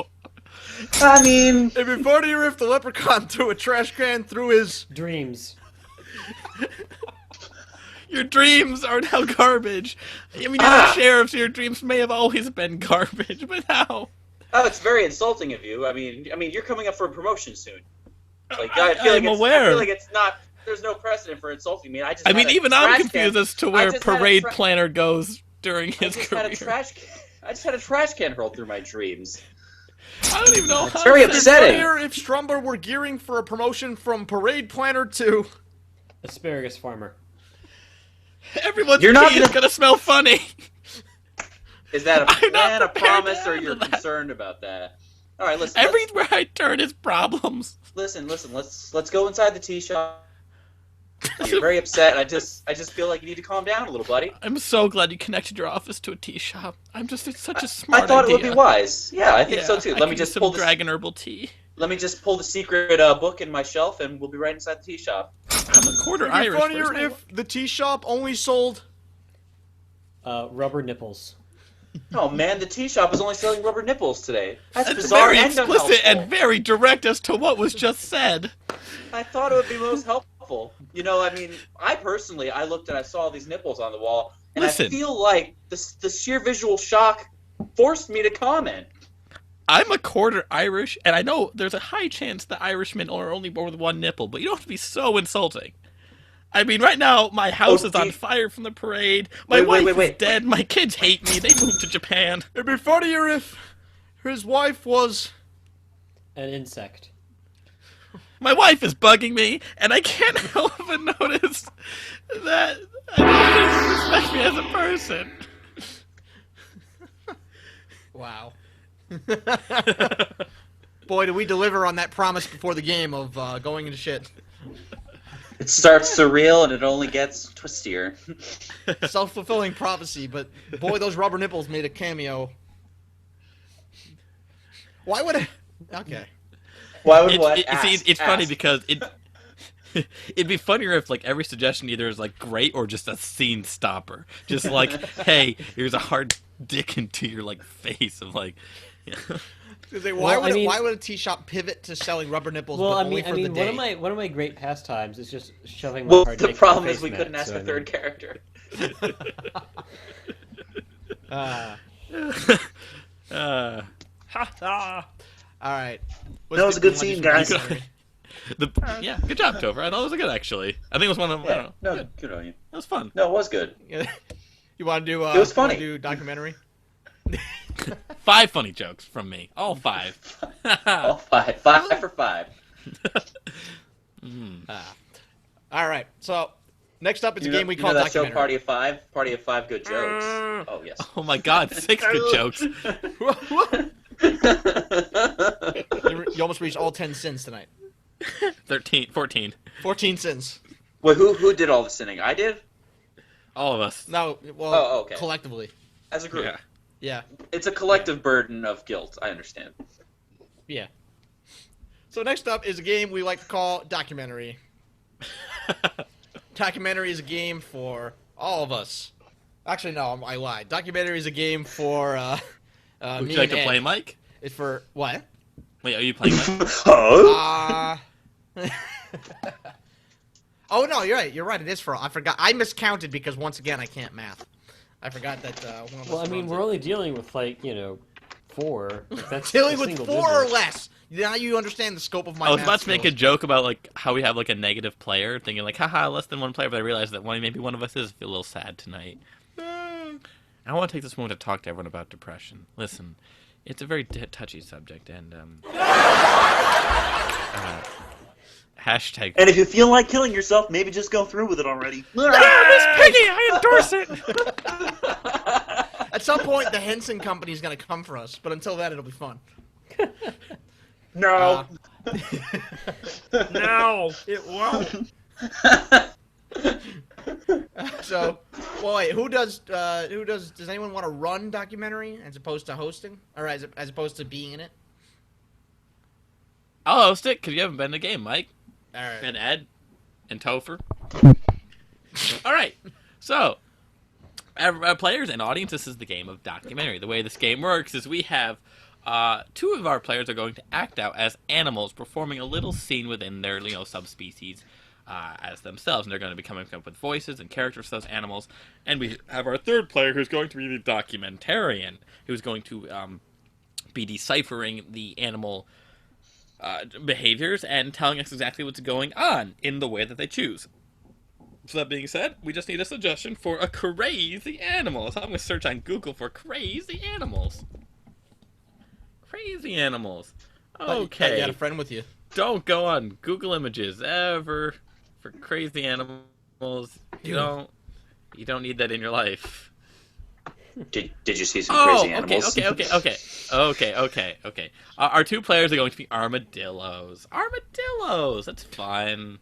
I mean, It'd be funnier if the leprechaun threw a trash can through his. Dreams. Your dreams are now garbage. I mean, you're the sheriff, so your dreams may have always been garbage, but now. oh, it's very insulting of you. I mean, you're coming up for a promotion soon. Like, I'm I aware. feel like it's not. There's no precedent for insulting me. I mean, even I'm confused as to where just had a parade tra- planner goes during I his just career. had I just had a trash can hurled through my dreams. I don't even know. It's very to say- upsetting. Funnier if Strumber were gearing for a promotion from parade planner to. Asparagus farmer. Everyone's You're not pee is gonna smell funny. Is that a I'm not plan, a prepared promise, to or you're handle that. concerned about that? All right, listen. Everywhere I turn is problems. Listen. Let's go inside the tea shop. You're very upset. I just feel like you need to calm down a little, buddy. I'm so glad you connected your office to a tea shop. It's such a smart I thought idea. it would be wise. Yeah, I think so too. I Let me could just use pull some the dragon herbal tea. Let me just pull the secret book in my shelf, and we'll be right inside the tea shop. I'm a quarter It'd be Irish. funnier Where's my- if the tea shop only sold. Rubber nipples. Oh man, the tea shop is only selling rubber nipples today. That's That's bizarre very and explicit unhelpful. and very direct as to what was just said. I thought it would be most helpful. I personally, I looked and I saw these nipples on the wall, and Listen. I feel like the sheer visual shock forced me to comment. I'm a quarter Irish, and I know there's a high chance that Irishmen are only born with one nipple, but you don't have to be so insulting. I mean, right now, my house is on fire from the parade. My wife is dead. My kids hate me. They moved to Japan. It'd be funnier if his wife was. An insect. My wife is bugging me, and I can't help but notice that I don't think she respects me as a person. Wow. Boy, did we deliver on that promise before the game of going into shit. It starts surreal and it only gets twistier. Self-fulfilling prophecy, but boy, those rubber nipples made a cameo. Why would it? Okay. Why would what? It's funny because it'd be funnier if like every suggestion either is like great or just a scene stopper. Just like, hey, here's a hard dick into your like face of like. Why would a tea shop pivot to selling rubber nipples? Well, but I mean, only for the day? one of my great pastimes is just shoving my Well, hard the dick problem in is we face couldn't mat, ask so a third character. All right. That was a good scene, guys. Yeah, good job, Topher. I thought it was good actually. I think it was one of them. I don't know. No, good on you. It was fun. No, it was good. You want to do? It was funny. Do documentary? 5 funny jokes from me. All 5. All 5. 5 for 5. All right. So next up is a You game we know call that documentary. show Party of 5? Party of 5 good jokes. Oh, yes. Oh my God, 6 good jokes. You almost reached all 10 sins tonight. 14. 14 sins. Wait, who did all the sinning? I did? All of us. No, well, Oh, okay. collectively. As a group. Yeah. Yeah. It's a collective burden of guilt, I understand. Yeah. So next up is a game we like to call documentary. Documentary is a game for all of us. Actually, no, I lied. Documentary is a game for Would me you like and to play, Ed. Mike? It's for what? Wait, are you playing Mike? Huh? Oh no, you're right. You're right. It is for. I forgot. I miscounted because once again I can't math. I forgot that one of us. Well, I mean, runs we're it. only dealing with 4. That's dealing a with single 4 or digit. less. Now you understand the scope of my. I was math about to make a skills. joke about like how we have like a negative player, thinking like, haha, less than 1 player, but I realized that maybe one of us is a little sad tonight. I want to take this moment to talk to everyone about depression. Listen, it's a very touchy subject, and hashtag. And if you feel like killing yourself, maybe just go through with it already. Miss Piggy, I endorse it. At some point, the Henson Company is going to come for us, but until then, it'll be fun. No. No, it won't. So, well, wait, who does? Does anyone want to run documentary as opposed to hosting, or as opposed to being in it? I'll host it because you haven't been to the game, Mike. All right. And Ed and Topher. All right, so players and audience, this is the game of documentary. The way this game works is we have 2 of our players are going to act out as animals, performing a little scene within their subspecies as themselves, and they're going to be coming up with voices and characters for those animals. And we have our 3rd player who's going to be the documentarian, who's going to be deciphering the animal behaviors and telling us exactly what's going on in the way that they choose. So that being said, we just need a suggestion for a crazy animal. So I'm going to search on Google for crazy animals. Crazy animals. Okay. You got a friend with you. Don't go on Google Images ever for crazy animals. You don't need that in your life. Did you see some crazy animals? Okay. Our 2 players are going to be armadillos. Armadillos! That's fun.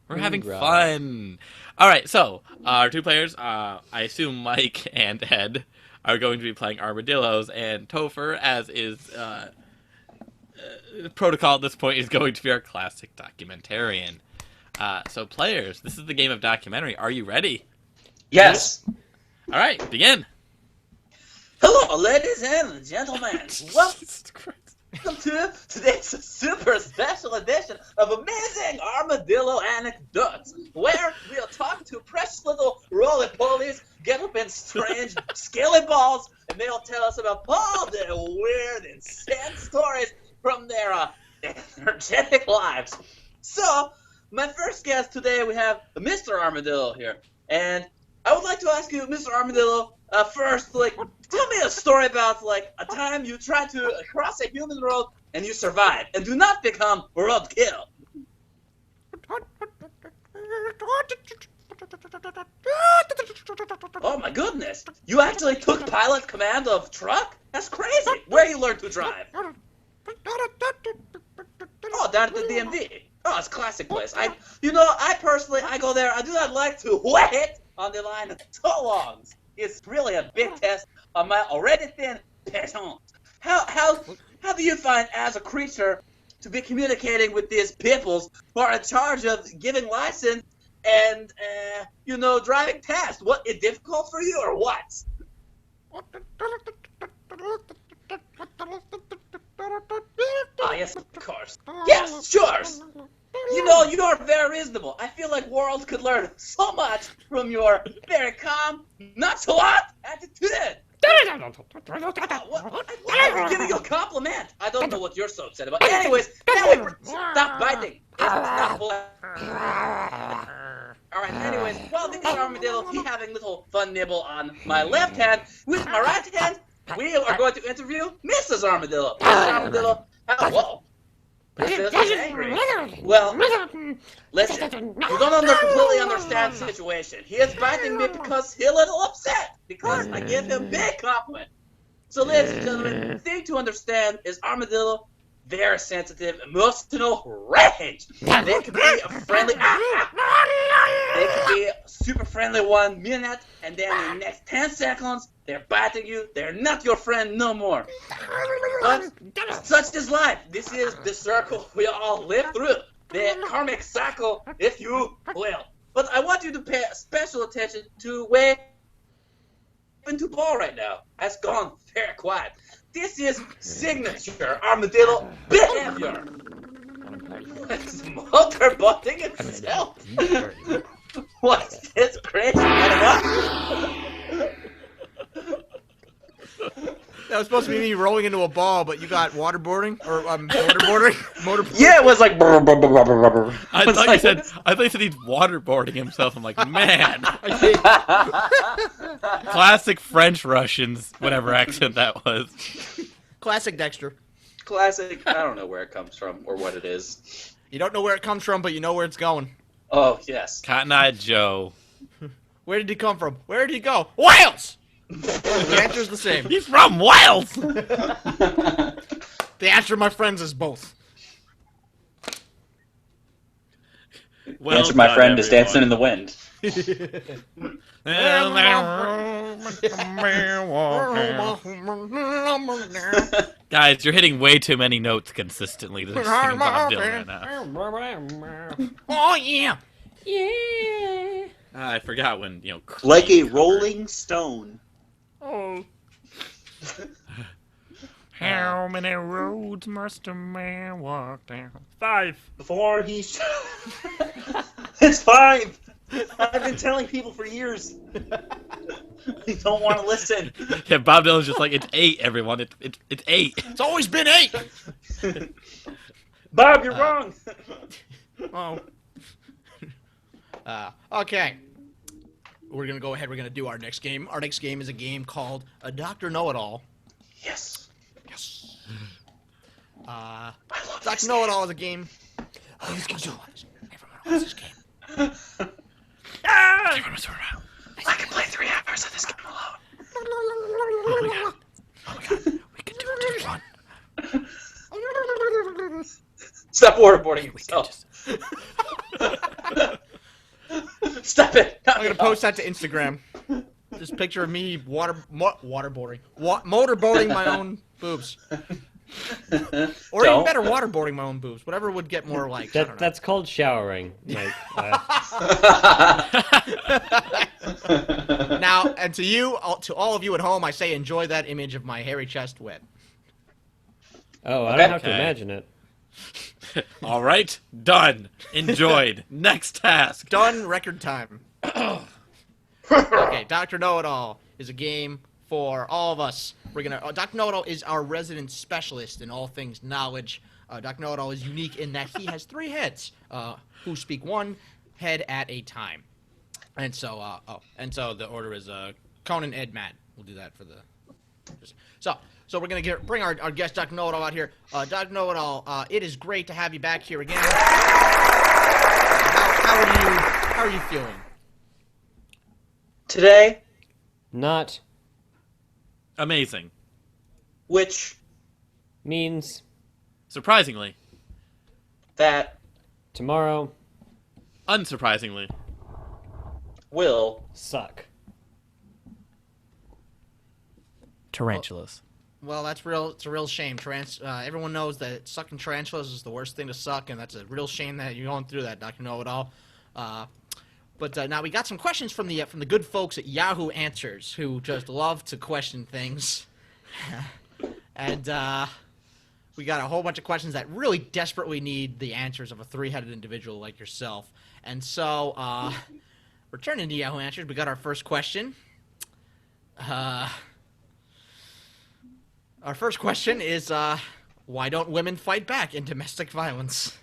We're having fun. All right, so our 2 players, I assume Mike and Ed, are going to be playing armadillos, and Topher, as is protocol at this point, is going to be our classic documentarian. So players, this is the game of documentary. Are you ready? Yes. All right, begin. Hello, ladies and gentlemen. Welcome to today's super special edition of Amazing Armadillo Anecdotes, where we'll talk to precious little roly-polies, get up in strange scaly balls, and they'll tell us about all their weird and sad stories from their energetic lives. So, my first guest today, we have Mr. Armadillo here, and I would like to ask you, Mr. Armadillo, First, like, tell me a story about, like, a time you tried to cross a human road and you survived, and do not become roadkill. Oh my goodness! You actually took pilot command of truck? That's crazy! Where you learned to drive? Oh, down at the DMV. Oh, it's a classic place. I personally, I go there. I do not like to wait on the line so long. It's really a big test on my already thin patience. How do you find as a creature to be communicating with these peoples who are in charge of giving license and driving tests? What is difficult for you or what? Oh yes, of course. Yes, sure. You are very reasonable. I feel like world could learn so much from your very calm, not so hot attitude. I'm giving you a compliment. I don't know what you're so upset about. Anyways, stop biting. It's not polite. Alright, anyways, while this armadillo, he's having a little fun nibble on my left hand. With my right hand, we are going to interview Mrs. Armadillo. Mrs. Armadillo, whoa. This is angry. Well, listen, you don't completely understand the situation. He is biting me because he's a little upset, because I give him big compliment. So, ladies and gentlemen, the thing to understand is Armadillo, very sensitive, emotional range. They could be a friendly, they could be a super friendly 1 minute, and then in the next 10 seconds, they're biting you. They're not your friend no more. But such is life. This is the circle we all live through. The karmic cycle, if you will. But I want you to pay special attention to where into ball right now. Has gone very quiet. This is signature armadillo behavior. It's motorboating itself. What's this crazy animal? That was supposed to be me rolling into a ball, but you got waterboarding or motorboarding. Yeah, it was like. I thought you said he's waterboarding himself. I'm like, man. Classic French Russians, whatever accent that was. Classic Dexter. Classic. I don't know where it comes from or what it is. You don't know where it comes from, but you know where it's going. Oh yes. Cotton-eyed Joe. Where did he come from? Where did he go? Wales. The answer's the same. He's from Wales. The answer, my friends, is both. Well, answer, my friend, is dancing in the wind. Guys, you're hitting way too many notes consistently to sing Bob Dylan right now. Oh yeah, Yeah. I forgot when like a rolling stone. Oh. How many roads must a man walk down? 5. Before he... It's 5! I've been telling people for years. They don't want to listen. Yeah, Bob Dylan's just like, it's 8, everyone. It's 8. It's always been 8! Bob, you're wrong! Oh. Okay. We're going to go ahead. We're going to do our next game. Our next game is a game called a Dr. Know-It-All. Yes. Yes. Dr. Know-It-All is a game. Everyone loves this game. I can play 3 hours of this game alone. Oh my god. We can do it in 1. Stop waterboarding yourself. Stop it. I'm going to post that to Instagram. This picture of me motorboarding my own boobs. Or even better, waterboarding my own boobs. Whatever would get more likes. That's called showering. Like, Now, and to all of you at home, I say enjoy that image of my hairy chest wet. Oh, I don't have to imagine it. All right, done. Enjoyed. Next task. Done. Record time. Okay, Dr. Know-It-All is a game for all of us. We're gonna. Dr. Know-It-All is our resident specialist in all things knowledge. Dr. Know-It-All is unique in that he has 3 heads, who speak one head at a time. And so, the order is Conan, Ed, Matt. We'll do that for the. So we're gonna bring our guest Dr. Know-It-All out here. Dr. Know-It-All, it is great to have you back here again. How are you feeling Today, Not Amazing. which means Surprisingly. that tomorrow Unsurprisingly. will suck. Tarantulas. Well, that's real. It's a real shame. Everyone knows that sucking tarantulas is the worst thing to suck, and that's a real shame that you're going through that, Dr. Know-It-All. But now we got some questions from the good folks at Yahoo Answers, who just love to question things, and we got a whole bunch of questions that really desperately need the answers of a three-headed individual like yourself. And so, returning to Yahoo Answers, we got our first question. Our first question is, why don't women fight back in domestic violence?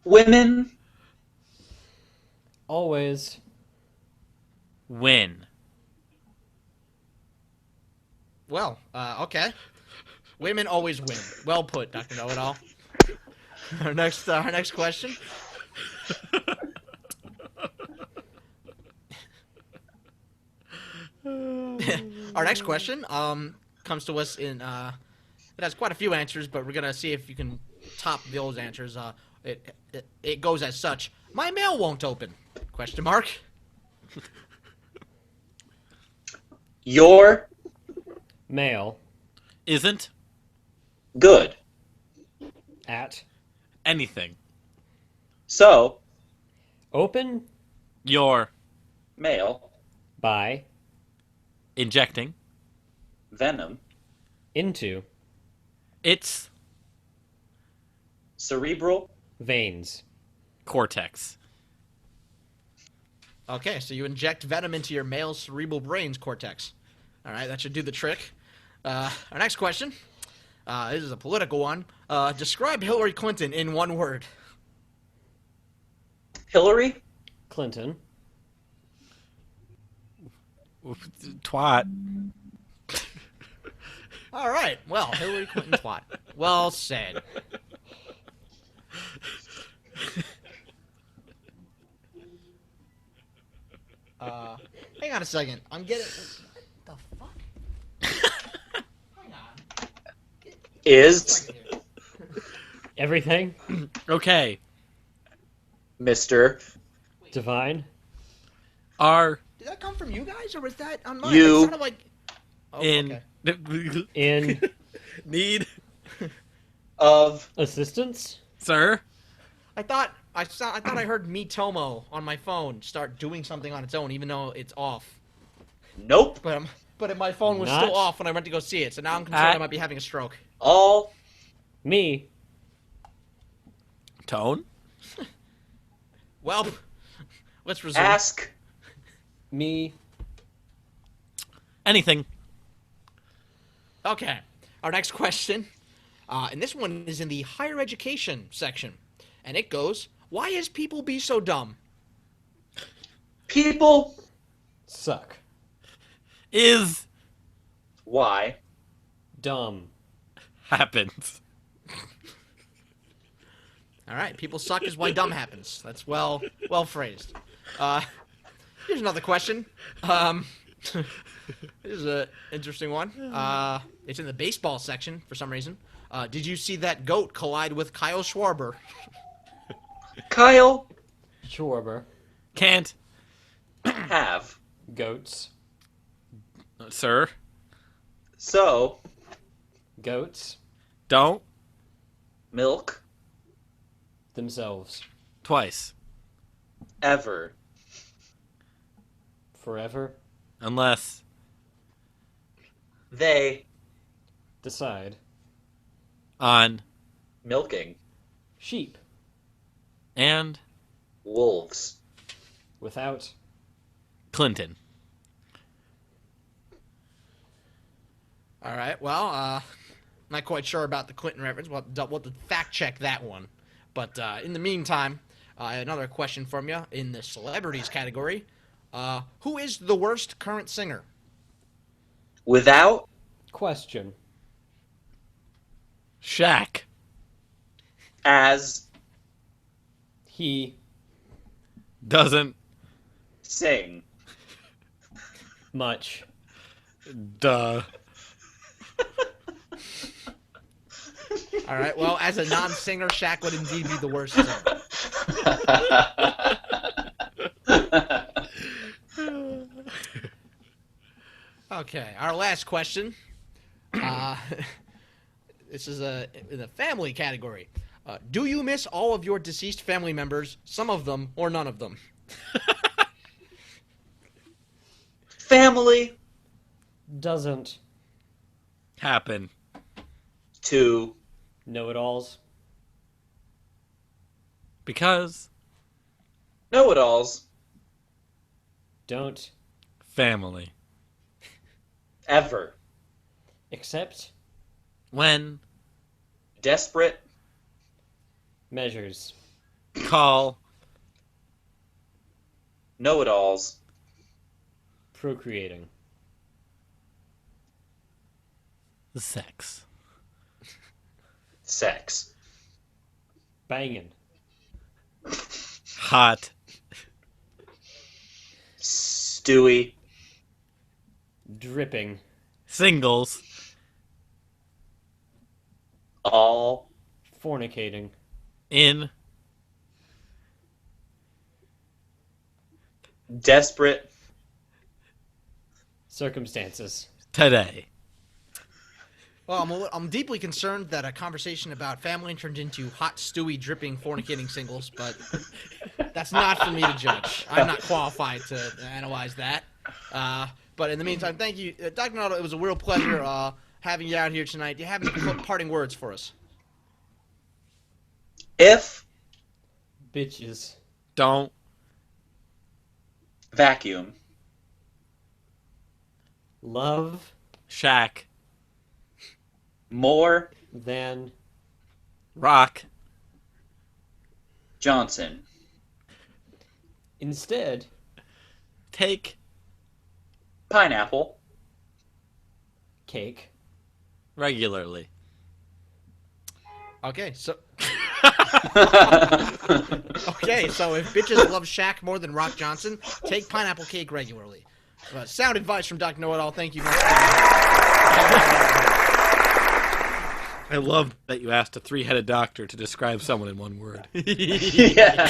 women Always. Win. Well, okay. Women always win. Well put, Dr. Know-It-All. Our next question. Our next question comes to us in it has quite a few answers, but we're gonna see if you can top those answers. It goes as such: my mail won't open? Question mark. your Male. Isn't good. At. anything. So, Open. Your male By. injecting. venom Into. Its cerebral Veins. cortex. Okay, so you inject venom into your male cerebral brain's cortex. All right, that should do the trick. Our next question. This is a political one. Describe Hillary Clinton in one word. Hillary Clinton. Twat. All right, well, Hillary Clinton twat. Well said. Hang on a second. I'm getting. What the fuck? Hang on. is Everything. Okay. Mr. Divine. Are Did that come from you guys, or was that on mine? You. It sounded like. Oh, in okay. In. need, of Assistance. sir. I thought I heard Mitomo on my phone start doing something on its own, even though it's off. nope. But my phone was Not- still off when I went to go see it, so now I'm concerned I might be having a stroke. All Me. Tone. Well, let's resume. ask Me. Anything. Okay, our next question, and this one is in the higher education section, and it goes: why is people be so dumb? people Suck. Is why Dumb. happens. All right, people suck is why dumb happens. That's well phrased. Here's another question. This is an interesting one. It's in the baseball section for some reason. Did you see that goat collide with Kyle Schwarber? Kyle Schwarber. Can't, have Goats. sir. so Goats. Don't milk Themselves. twice. ever Forever. Unless they Decide. on milking Sheep. and wolves. Without. Clinton. All right. Well, not quite sure about the Clinton reference. We'll have to fact check that one. But in the meantime, another question from you in the celebrities category: Who is the worst current singer? Without Question. Shaq. as He Doesn't. sing. much. Duh. All right. Well, as a non-singer, Shaq would indeed be the worst singer. Okay. Our last question. This is in the family category. Do you miss all of your deceased family members, some of them or none of them? Family Doesn't. Happen. to Know-it-alls. Because. know-it-alls Don't. Family. ever. Accept. When. Desperate Measures. Call. know-it-alls Procreating. Sex. sex. Banging. Hot. Stewie Dripping. Singles. all Fornicating. In. desperate Circumstances. Today. Well, I'm deeply concerned that a conversation about family turned into hot, stewy, dripping, fornicating singles, but that's not for me to judge. I'm not qualified to analyze that. But in the meantime, thank you. Dr. Nato, it was a real pleasure having you out here tonight. Do you have any parting words for us? if Bitches. Don't. vacuum Love. Shaq. more Than. Rock. Johnson Instead. Take. pineapple Cake. Regularly. Okay, so okay, so if bitches love Shaq more than Rock Johnson, take pineapple cake regularly. Sound advice from Dr. Know-It-All. Thank you. I love that you asked a three-headed doctor to describe someone in one word. yeah.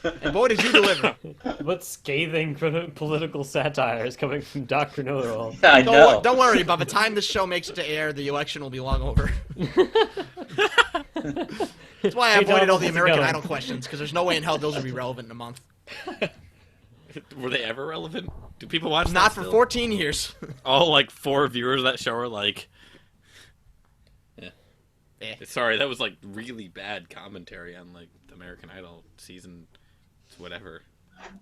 And boy, did you deliver. What scathing political satire is coming from Dr. Know-It-All. I know. Don't worry. By the time this show makes it to air, the election will be long over. That's why I Hey, avoided Tom, all the how's it American going? Idol questions, because there's no way in hell those will be relevant in a month. Were they ever relevant? Do people watch Not that for still? 14 years. All, like, 4 viewers of that show are like... Eh. Sorry, that was, like, really bad commentary on, like, the American Idol season whatever.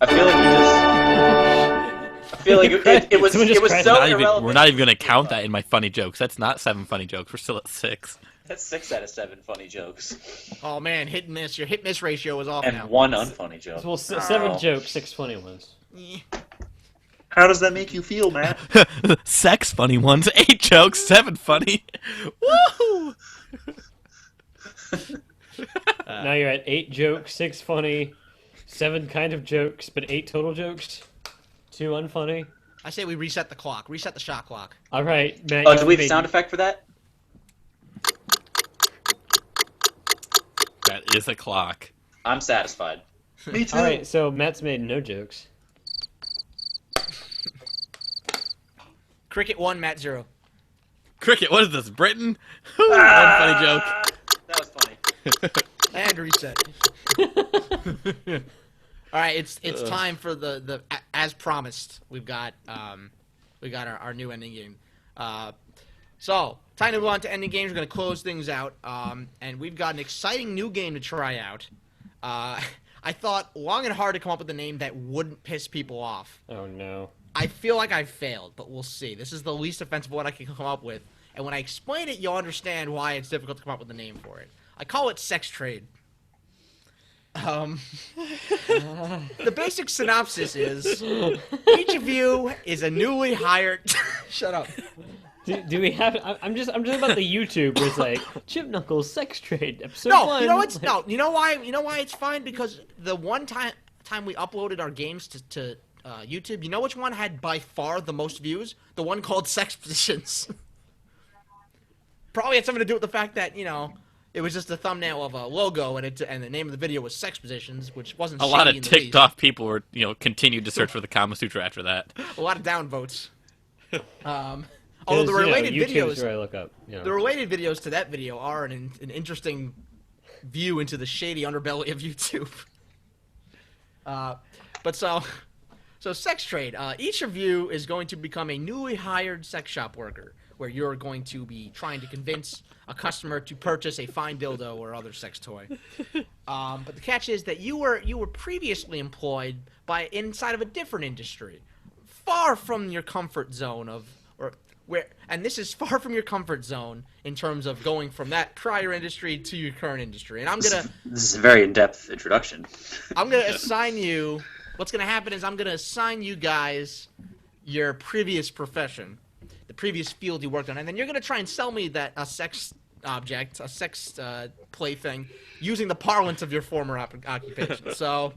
I feel like you just. I feel like it was Someone just so crashed. irrelevant. We're not even going to count that in my funny jokes. That's not 7 funny jokes. We're still at 6. That's 6 out of 7 funny jokes Oh, man, hit and miss. Your hit-miss ratio is off and now. 1 unfunny joke. Well, 7 jokes, 6 funny ones. Eh. How does that make you feel, Matt? Sex funny ones. 8 jokes. 7 funny. Woo! Now you're at 8 jokes, 6 funny, 7 kind of jokes, but 8 total jokes. 2 unfunny. I say we reset the clock. Reset the shot clock. All right, Matt. Oh, you do we have a made- sound effect for that? That is a clock. I'm satisfied. Me too. All right, so Matt's made no jokes. Cricket 1, Matt 0. Cricket, what is this, Britain? Whew, one funny joke. That was funny. And reset. All right, it's time for the as promised. We've got our new ending game. So time to move on to ending games. We're gonna close things out. And we've got an exciting new game to try out. I thought long and hard to come up with a name that wouldn't piss people off. Oh no. I feel like I failed, but we'll see. This is the least offensive one I can come up with. And when I explain it, you'll understand why it's difficult to come up with a name for it. I call it sex trade. The basic synopsis is each of you is a newly hired. Shut up. Do we have? I'm just about the YouTube where it's like Chimp Knuckles sex trade episode No, 1. you know what's no. You know why? You know why it's fine? Because the one time we uploaded our games to YouTube, you know which one had by far the most views? The one called Sex Positions. Probably had something to do with the fact that it was just a thumbnail of a logo and the name of the video was Sex Positions, which wasn't A lot shady of in the ticked off people were, continued to search for the Kama Sutra after that. least. A lot of downvotes. Although Because, the related YouTube's videos, where I look up. the related videos to that video are an interesting view into the shady underbelly of YouTube. But so sex trade. Each of you is going to become a newly hired sex shop worker, where you're going to be trying to convince a customer to purchase a fine dildo or other sex toy. But the catch is that you were previously employed by inside of a different industry, far from your comfort zone and this is far from your comfort zone in terms of going from that prior industry to your current industry. And This is a very in-depth introduction. I'm gonna assign you. What's gonna happen is I'm gonna assign you guys your previous profession, the previous field you worked on, and then you're gonna try and sell me a sex object, a sex plaything, using the parlance of your former occupation. So,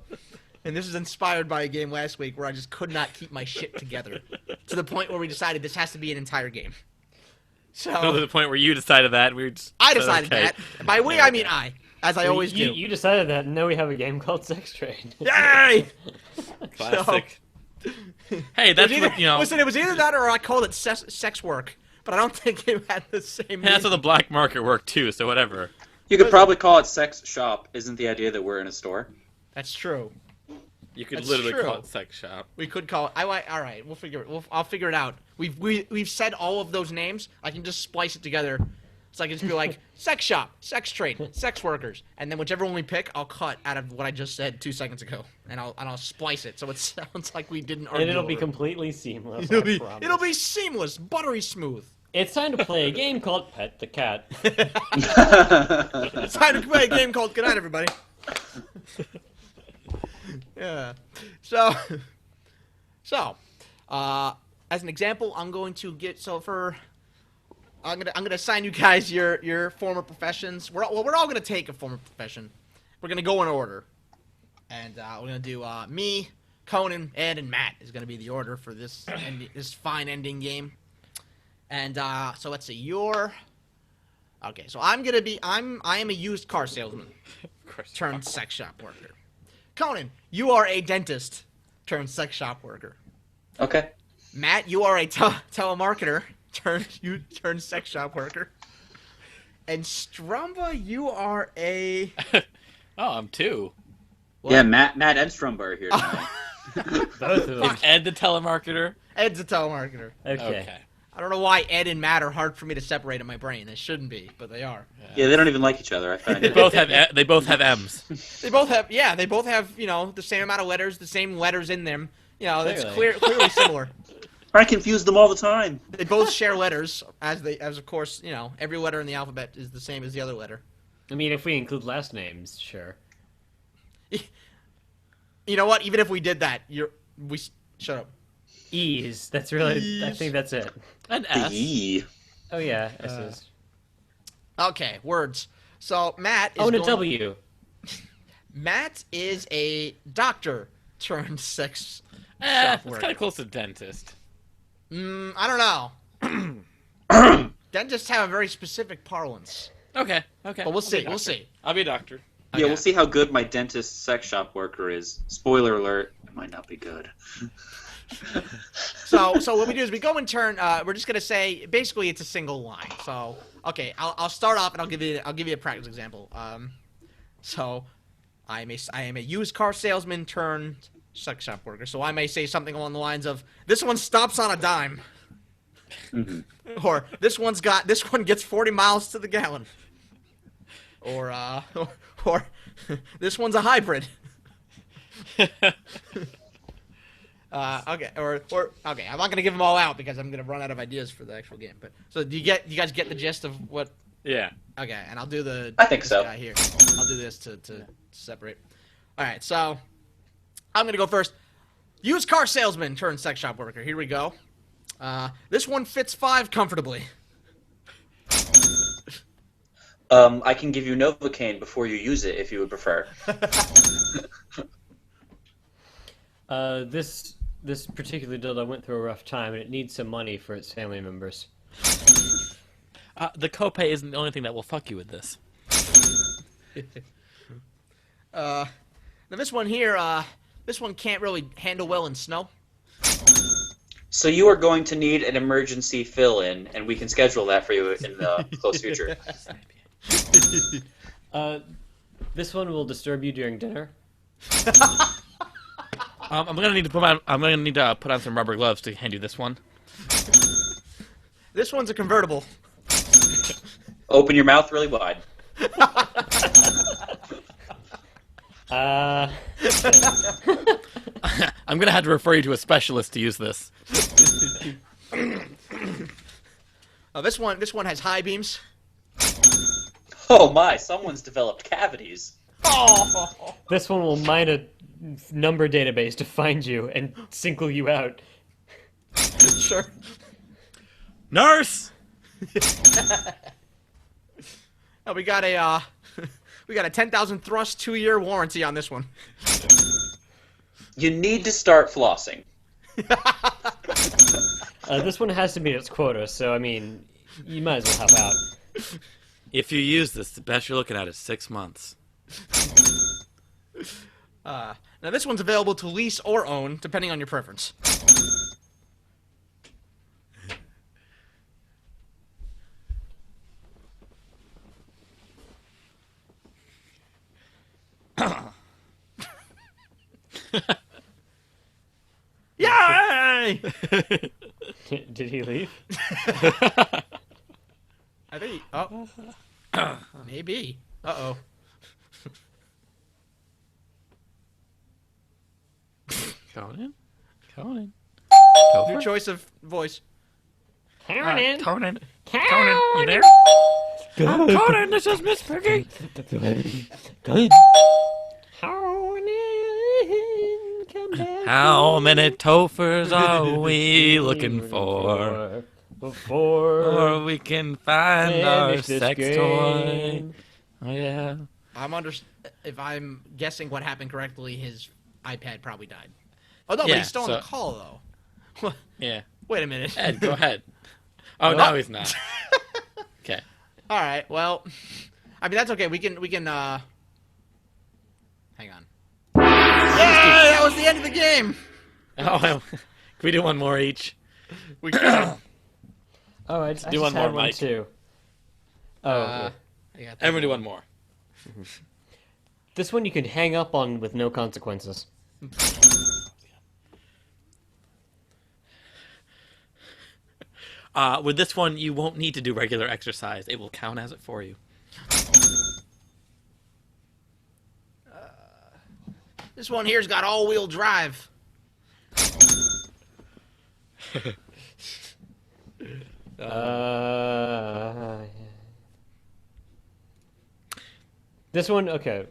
and this is inspired by a game last week where I just could not keep my shit together, to the point where we decided this has to be an entire game. So So to the point where you decided that I decided okay. that. By we, I mean I, as I always do. You decided that, and now we have a game called Sex Trade. Yay! Classic. Hey, that's what, Listen, it was either that or I called it sex work, but I don't think it had the same. That's how the meaning. black market worked too. So whatever. You could probably call it sex shop. Isn't the idea that we're in a store? That's true. You could That's literally true. call it sex shop. We could call it. All right, we'll figure it. I'll figure it out. We've said all of those names. I can just splice it together. So I can just be like sex shop, sex trade, sex workers, and then whichever one we pick, I'll cut out of what I just said 2 seconds ago, and I'll splice it so it sounds like we didn't argue. And it'll be over it. completely seamless. It'll be seamless, buttery smooth. It's time to play a game called Pet the Cat. It's time to play a game called Good Night, everybody. Yeah. So, as an example, I'm going to get I'm gonna assign you guys your former professions. We're all gonna take a former profession. We're gonna go in order, and we're gonna do me, Conan, Ed, and Matt is gonna be the order for this this fine ending game. And so let's see, okay. So I am a used car salesman turned sex shop worker. Conan, you are a dentist turned sex shop worker. Okay. Matt, you are a telemarketer turned sex shop worker. And Strumba, you are a Oh, I'm two. What? Yeah, Matt and Strumba are here tonight. Both of them. Ed the telemarketer. Ed's a telemarketer. Okay. I don't know why Ed and Matt are hard for me to separate in my brain. They shouldn't be, but they are. Yeah, they don't even like each other. I find They it. both have M's. They both have the same amount of letters, the same letters in them. That's Clearly. clearly similar. I confuse them all the time. They both share letters, as of course, every letter in the alphabet is the same as the other letter. I mean, if we include last names, sure. You know what? Even if we did that, shut up. E's. That's really. I E's. think that's it. An S. E. Oh yeah, S's. Okay, words. So Matt is Oh, and a going- W. Matt is a doctor turned sex shop That's worker. kind of close to dentist. I don't know. Dentists have a very specific parlance. Okay. But I'll we'll be see. a We'll doctor. see. I'll be a doctor. Yeah, Okay. we'll see how good my dentist sex shop worker is. Spoiler alert, it might not be good. So what we do is we go in turn. We're just gonna say basically it's a single line. So okay, I'll start off and I'll give you a practice example. So I am a used car salesman turned sex shop worker. So I may say something along the lines of, "This one stops on a dime," or "This one gets 40 miles to the gallon," or "This one's a hybrid." Okay, or okay. I'm not gonna give them all out because I'm gonna run out of ideas for the actual game. But so you guys get the gist of what? Yeah. Okay, and I'll do I think this so. guy here. I'll do this to separate. All right, so I'm gonna go first. Used car salesman turned sex shop worker. Here we go. This one fits 5 comfortably. I can give you Novocaine before you use it if you would prefer. This particular dildo went through a rough time, and it needs some money for its family members. The copay isn't the only thing that will fuck you with this. Now this one here, this one can't really handle well in snow. So you are going to need an emergency fill-in, and we can schedule that for you in the close future. This one will disturb you during dinner. I'm gonna need to put on some rubber gloves to hand you this one. This one's a convertible. Open your mouth really wide. I'm gonna have to refer you to a specialist to use this. This one has high beams. Oh my, someone's developed cavities. Oh, This one will mine a number database to find you and single you out. sure. Nurse. Oh, we got a 10,000 thrust 2-year warranty on this one. You need to start flossing. This one has to meet its quota, so I mean, you might as well help out. If you use this, the best you're looking at is 6 months. Now this one's available to lease or own, depending on your preference. Yay! Did he leave? I think. Oh, maybe. Uh-oh. Conan? Conan? Your choice of voice. Conan! Conan? Conan, you there? Conan, this is Miss Piggy! Conan, come back. How many tophers are we looking for? Before Or we can find our finish this sex game. toy. Oh, yeah. If I'm guessing what happened correctly, his iPad probably died. Oh no, but Yeah, he's still on so- the call though. Yeah. Wait a minute. Ed, go ahead. Oh, no, he's not. Okay. All right. Well, I mean that's okay. We can. Hang on. Yay! That was the end of the game. Oh, can we do one more each? We can. Oh, I just Do one had more, one Mike. too. Oh, okay. Everyone do one more. This one you can hang up on with no consequences. With this one, you won't need to do regular exercise. It will count as it for you. This one here's got all-wheel drive. This one, okay.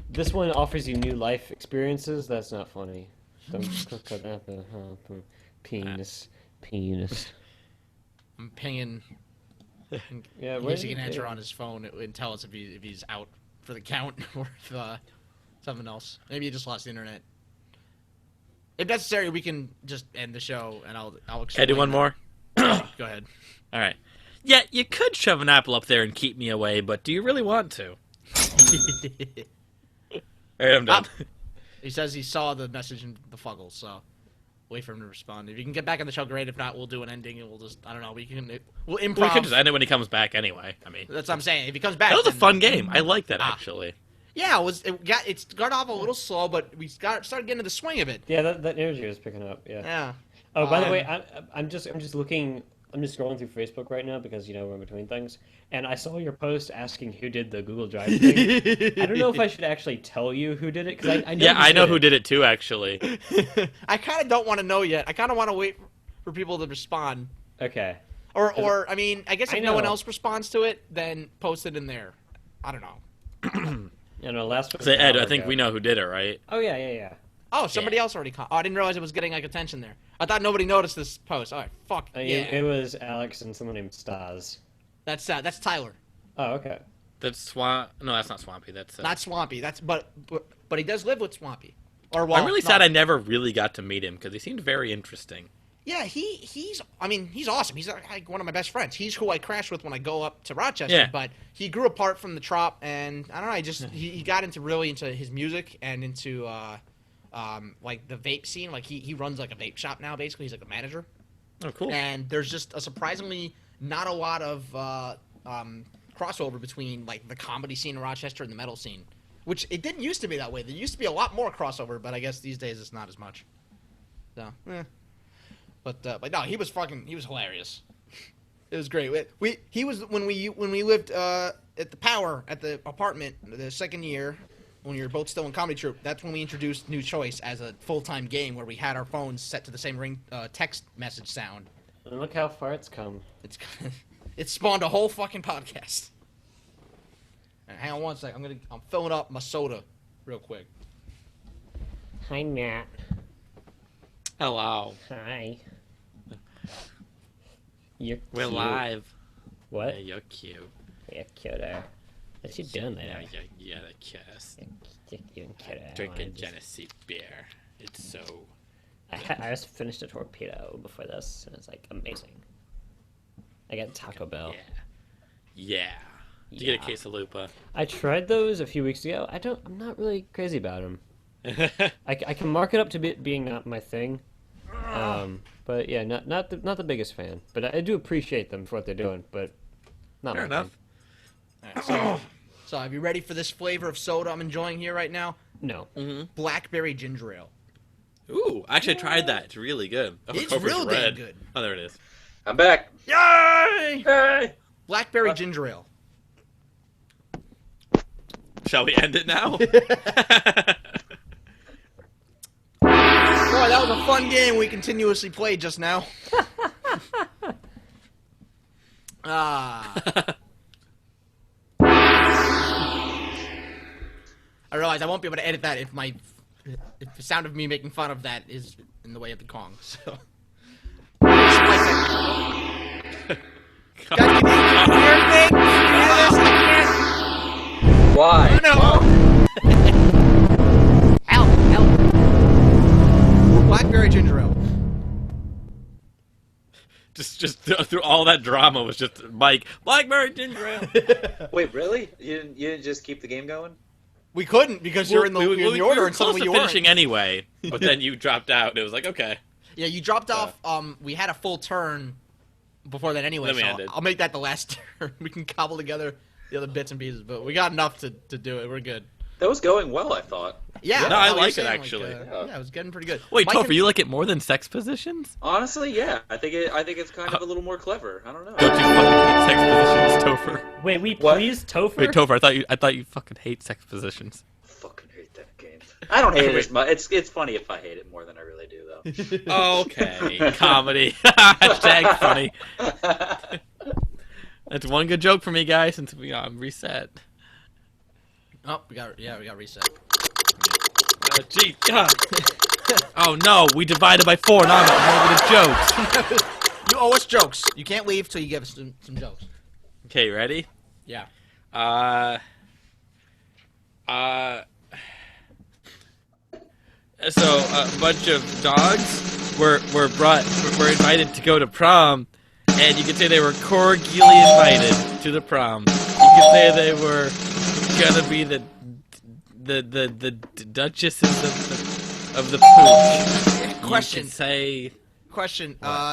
This one offers you new life experiences. That's not funny. Don't cut that. Penis. I'm pinging. Yeah, In case he can answer on his phone and tell us if he's out for the count or if something else. Maybe he just lost the internet. If necessary, we can just end the show and I'll Can I explain. do one more? Go ahead. All right. Yeah, you could shove an apple up there and keep me away, but do you really want to? All right, I'm done. He says he saw the message in the Fuggles, so wait for him to respond. If you can get back on the show, great. If not, we'll do an ending and we'll just, I don't know, we'll improv. We could just end it when he comes back anyway. I mean, That's what I'm saying. If he comes back, that was a then- fun game. I like that, actually. Yeah, it started off a little slow, but we started getting to the swing of it. Yeah, that energy was picking up. Yeah. Yeah. Oh, by the way, I'm just looking. I'm just scrolling through Facebook right now because we're in between things, and I saw your post asking who did the Google Drive thing. I don't know if I should actually tell you who did it because I know. Yeah, I know who did it too, actually. I kind of don't want to know yet. I kind of want to wait for people to respond. Okay. Or I mean, I guess I if no one know. else responds to it, then post it in there. I don't know. You know, last one. So Ed, I think we know who did it, right? Oh yeah. Oh, somebody else already. Oh, I didn't realize it was getting like attention there. I thought nobody noticed this post. All right, fuck. Yeah. It was Alex and someone named Stas. That's Tyler. Oh, okay. That's No, that's not Swampy. That's Not Swampy. But he does live with Swampy. Or well, I'm really sad I never really got to meet him because he seemed very interesting. Yeah, he's awesome. He's like one of my best friends. He's who I crash with when I go up to Rochester. Yeah. But he grew apart from the trop, and I don't know. He got really into his music and into like the vape scene. Like he runs like a vape shop now. Basically, he's like a manager. Oh, cool. And there's just a surprisingly not a lot of crossover between like the comedy scene in Rochester and the metal scene, which it didn't used to be that way. There used to be a lot more crossover, but I guess these days it's not as much. So, But no, he was hilarious. It was great. He was when we lived at the apartment the second year when we were both still in comedy troupe. That's when we introduced New Choice as a full-time game where we had our phones set to the same text message sound. And look how far it's come. It spawned a whole fucking podcast. And hang on one sec. I'm filling up my soda real quick. Hi, Matt. Hello. Hi. You're We're cute. live. What? Yeah, you're cute. You're cuter. What you doing there? Yeah, the kiss. You're cuter. Drinking Genesee beer. It's so... I just finished a torpedo before this, and it's like amazing. I got Taco Bell. Yeah. Did you get a quesalupa? I tried those a few weeks ago. I'm not really crazy about them. I can mark it up to being not my thing. But yeah, not the biggest fan. But I do appreciate them for what they're doing. But not Fair my enough. thing. All right, so are you ready for this flavor of soda I'm enjoying here right now? No. Mm-hmm. Blackberry ginger ale. Ooh, I actually tried that. It's really good. Oh, It's Cobra's real damn red. good. Oh, there it is. I'm back. Yay! Hey! Blackberry ginger ale. Shall we end it now? Boy, that was a fun game we continuously played just now. I realize I won't be able to edit that if the sound of me making fun of that is in the way of the Kong. So. Guys, can you hear things? Yes, I can't. Why? Oh, no. Help! Blackberry ginger ale. just through all that drama was just Mike, Blackberry ginger ale. Wait, really? You didn't just keep the game going? We couldn't because you're in the order we were and close suddenly to you weren't. finishing anyway, but then you dropped out. And it was like, okay. Yeah, you dropped off. We had a full turn before that anyway, Then we so ended. I'll make that the last turn. We can cobble together the other bits and pieces, but we got enough to do it. We're good. That was going well, I thought. Yeah, No, I you're like it, saying, actually. yeah, it was getting pretty good. Wait, Mike Topher, and- you like it more than sex positions? Honestly, yeah. I think it's kind of a little more clever. I don't know. Don't you fucking hate sex positions, Topher? Wait, we What? please Topher? Wait, Topher, I thought you fucking hate sex positions. Fucking hate that game. I don't hate it as much. It's funny if I hate it more than I really do, though. Okay, comedy. Hashtag funny. That's one good joke for me, guys, since I'm reset. Oh, we got reset. Gee, God. Oh no, we divided by 4, now I'm over the jokes. You owe us jokes. You can't leave till you give us some jokes. Okay, ready? Yeah. So a bunch of dogs were invited to go to prom, and you could say they were cordially invited to the prom. You could say they were gonna be the duchesses of the pooch. Question. You could say Question. I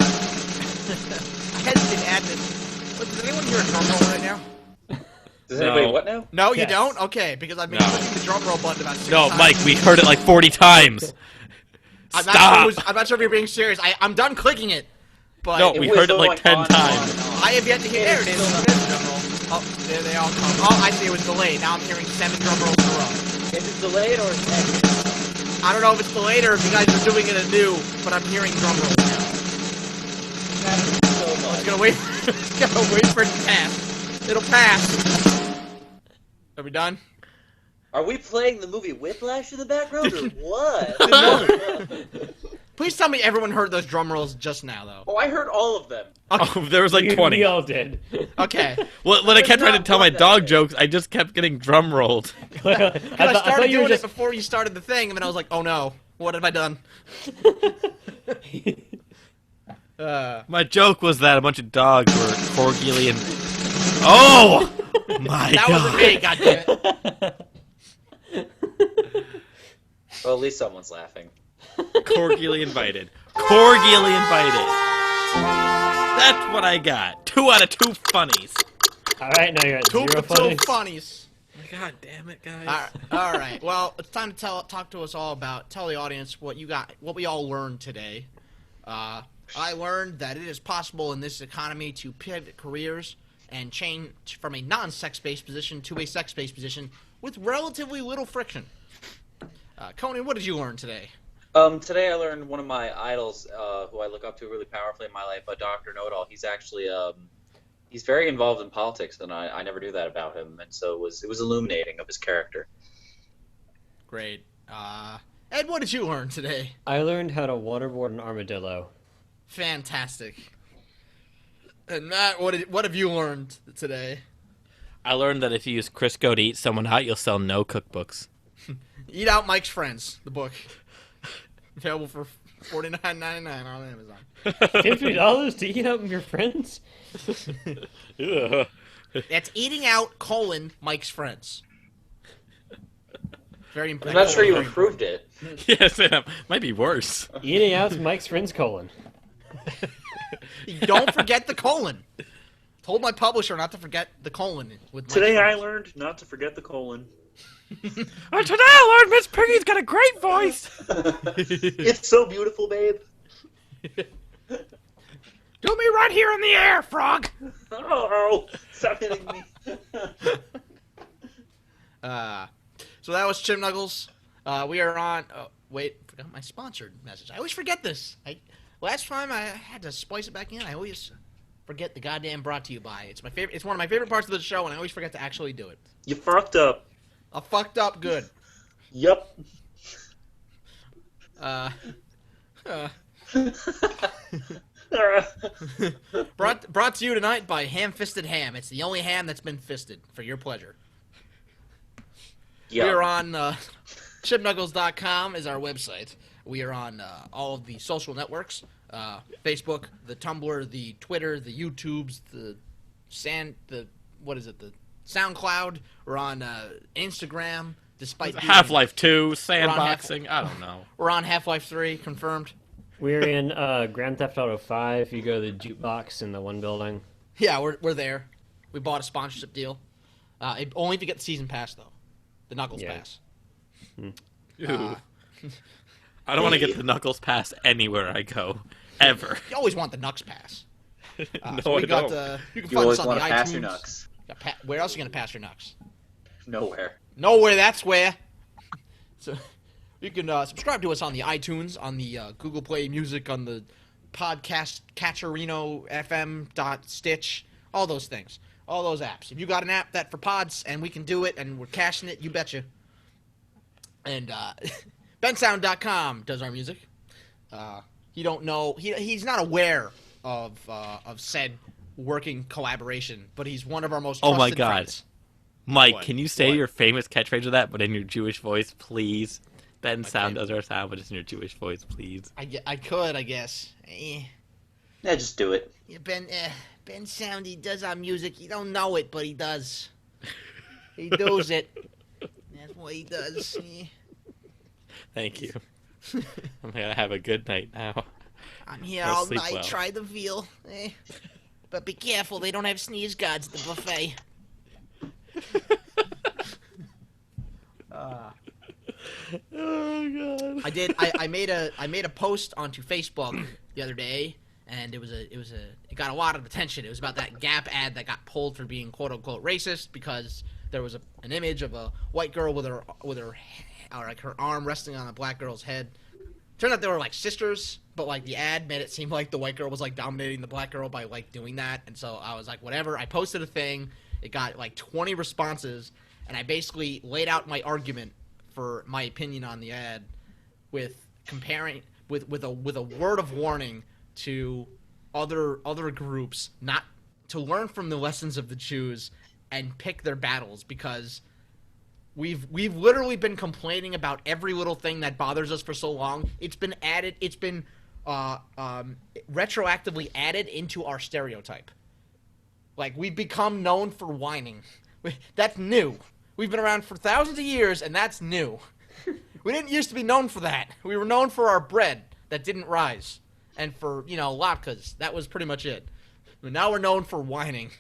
hesitate to add this. But does anyone hear a drum roll right now? Does No. anybody what now? No, you Yes. don't? Okay, because I've been No. clicking the drum roll button about 6 no, times. Mike. We heard it like 40 times. I'm Stop. not sure if you're being serious. I'm done clicking it. But No, It we was heard it like going 10 on and times. on and on. I have yet to hear. There it is. Still There's the drum roll. Oh, there they all come. Oh, I see. It was delayed. Now I'm hearing 7 drum rolls in a row. Is it delayed or is it? I don't know if it's delayed or if you guys are doing it anew, but I'm hearing drum rolls now. So much. It's gonna wait. It's gonna wait for it to pass. It'll pass. Are we done? Are we playing the movie Whiplash in the background, or what? Please tell me everyone heard those drum rolls just now, though. Oh, I heard all of them. Oh, there was like We 20. all did. Okay. Well, when I kept trying to not tell my one that dog way. jokes, I just kept getting drum rolled. I started you were doing just. it before you started the thing, and then I was like, oh no, what have I done? My joke was that a bunch of dogs were corgily and... Oh! My That wasn't God. me, goddammit. Well, at least someone's laughing. Corgily invited. Corgily invited. That's what I got. 2 out of 2 funnies. All right, now you're at Two 0 for two funnies. funnies. God damn it, guys. All right. Well, it's time to talk to us all about, tell the audience what we all learned today. I learned that it is possible in this economy to pivot careers and change from a non-sex-based position to a sex-based position with relatively little friction. Conan, what did you learn today? Today I learned one of my idols, who I look up to really powerfully in my life, Dr. Know-It-All. He's actually, he's very involved in politics, and I never knew that about him, and so it was illuminating of his character. Great. Ed, what did you learn today? I learned how to waterboard an armadillo. Fantastic. And Matt, what have you learned today? I learned that if you use Crisco to eat someone out, you'll sell no cookbooks. Eat Out Mike's Friends, the book. Available for $49.99 on Amazon. $50 to eat out with your friends? Ugh. That's Eating Out, Mike's Friends. Very I'm important. not sure you improved it. Yes, it might be worse. Eating out's Mike's friends colon. Don't forget the colon. Told my publisher not to forget the colon with Mike's Today I Friends. learned not to forget the colon. And today I learned Miss Piggy's got a great voice. It's so beautiful, babe. Do me right here in the air, frog. Oh, stop hitting me. So that was Chimp Knuckles. We are on. Oh, wait, forgot my sponsored message. I always forget this. Last time I had to spice it back in. I always forget the goddamn brought to you by. It's my favorite. It's one of my favorite parts of the show, and I always forget to actually do it. You fucked up. I fucked up good. Yup. Brought to you tonight by Ham-Fisted Ham. It's the only ham that's been fisted for your pleasure. Yup. We are on chipknuckles.com is our website. We are on all of the social networks, Facebook, the Tumblr, the Twitter, the YouTubes, the SoundCloud. We're on Instagram, despite being- Half-Life 2, sandboxing. I don't know. We're on Half-Life 3, confirmed. We're in Grand Theft Auto 5. You go to the jukebox in the one building. Yeah, we're there. We bought a sponsorship deal. Only if you get the season pass, though. The Knuckles Yeah. pass. Ooh. I don't want to get the Knuckles pass anywhere I go, ever. You always want the Nux pass. No, So we I got don't. you can You find always us on want the to pass your iTunes. knucks. Where else are you gonna pass your Nux? Nowhere. Nowhere. That's where. So you can subscribe to us on the iTunes, on the Google Play Music, on the podcast Catcherino FM .stitch, all those things, all those apps. If you got an app that for pods and we can do it and we're caching it, you betcha. And bensound.com does our music. You don't know he's not aware of said working collaboration, but he's one of our most Oh trusted my God. friends. Mike, What? can you say What? your famous catchphrase of that, but in your Jewish voice, please? Ben Sound Okay. does our sound, but just in your Jewish voice, please. I could, I guess. Yeah, just do it. Yeah, Ben Sound, he does our music. You don't know it, but he does. He does it. That's what he does. Thank you. I'm gonna have a good night now. I'm here I'll all sleep night, well. try the veal. But be careful, they don't have sneeze guards at the buffet. Oh God. I did. I made a post onto Facebook the other day, and it got a lot of attention. It was about that Gap ad that got pulled for being quote unquote racist because there was an image of a white girl with her arm resting on a black girl's head. Turned out they were like sisters, but like the ad made it seem like the white girl was like dominating the black girl by like doing that, and so I was like, whatever. I posted a thing. It got like 20 responses, and I basically laid out my argument for my opinion on the ad with comparing with a word of warning to other groups not to learn from the lessons of the Jews and pick their battles, because we've literally been complaining about every little thing that bothers us for so long. It's been retroactively added into our stereotype. Like, we've become known for whining. That's new. We've been around for thousands of years, and that's new. We didn't used to be known for that. We were known for our bread that didn't rise, and for, latkes. That was pretty much it. But now we're known for whining.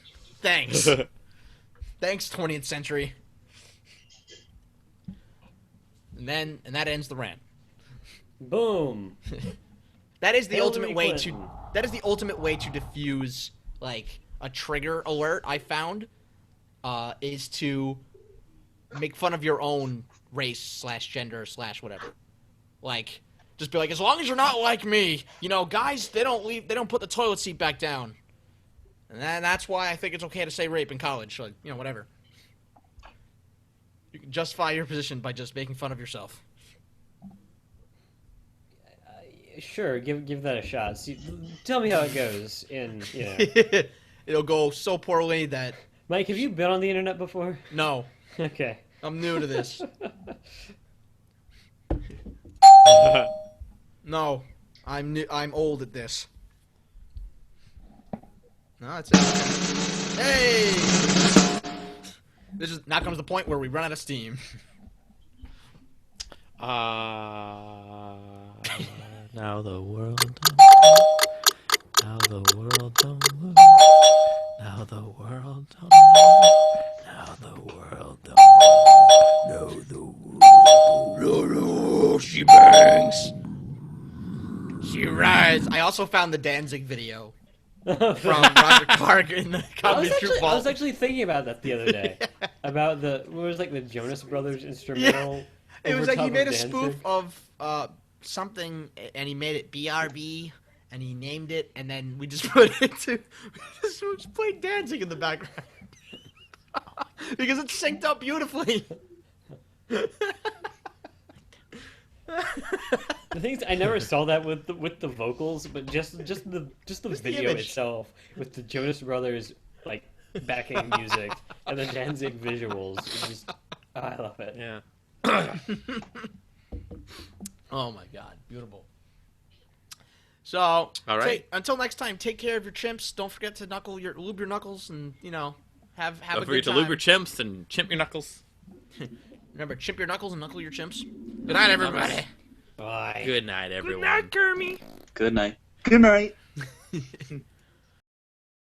Thanks. Thanks, 20th century. And that ends the rant. Boom. That is the Hillary ultimate way to. Clinton. That is the ultimate way to diffuse like a trigger alert. I found is to make fun of your own race / gender / whatever. Like, just be like, as long as you're not like me, guys, they don't put the toilet seat back down, and that's why I think it's okay to say rape in college. Like, whatever. You can justify your position by just making fun of yourself. Sure, give that a shot. See, tell me how it goes. It'll go so poorly that Mike, have you been on the internet before? no, Okay. I'm new to this. No, I'm new. I'm old at this. No, that's it. Hey! Now comes the point where we run out of steam. Now the world don't. Now the world don't move. Now the world don't. Now the world don't. Now the world. No, she bangs. She rides. I also found the Danzig video from Roger Clark in the Comedy Troop I Vault. was actually thinking about that the other day. About what was like the Jonas Brothers instrumental. It was over like he top made a of spoof Danzig. of something, and he made it BRB, and he named it, and then we just put it to we just played Danzig in the background because it's synced up beautifully. The thing is, I never saw that with the vocals, but just the video image. itself with the Jonas Brothers like backing music and the Danzig visuals. It's just, I love it. Yeah. Oh my god, beautiful. So, All right. until next time, take care of your chimps. Don't forget to lube your knuckles, and have Don't a forget good to lube time. your chimps and chimp your knuckles. Remember, chimp your knuckles and knuckle your chimps. Good night, everybody. Bye. Good night, everyone. Good night, Kermie. Good night. Good night.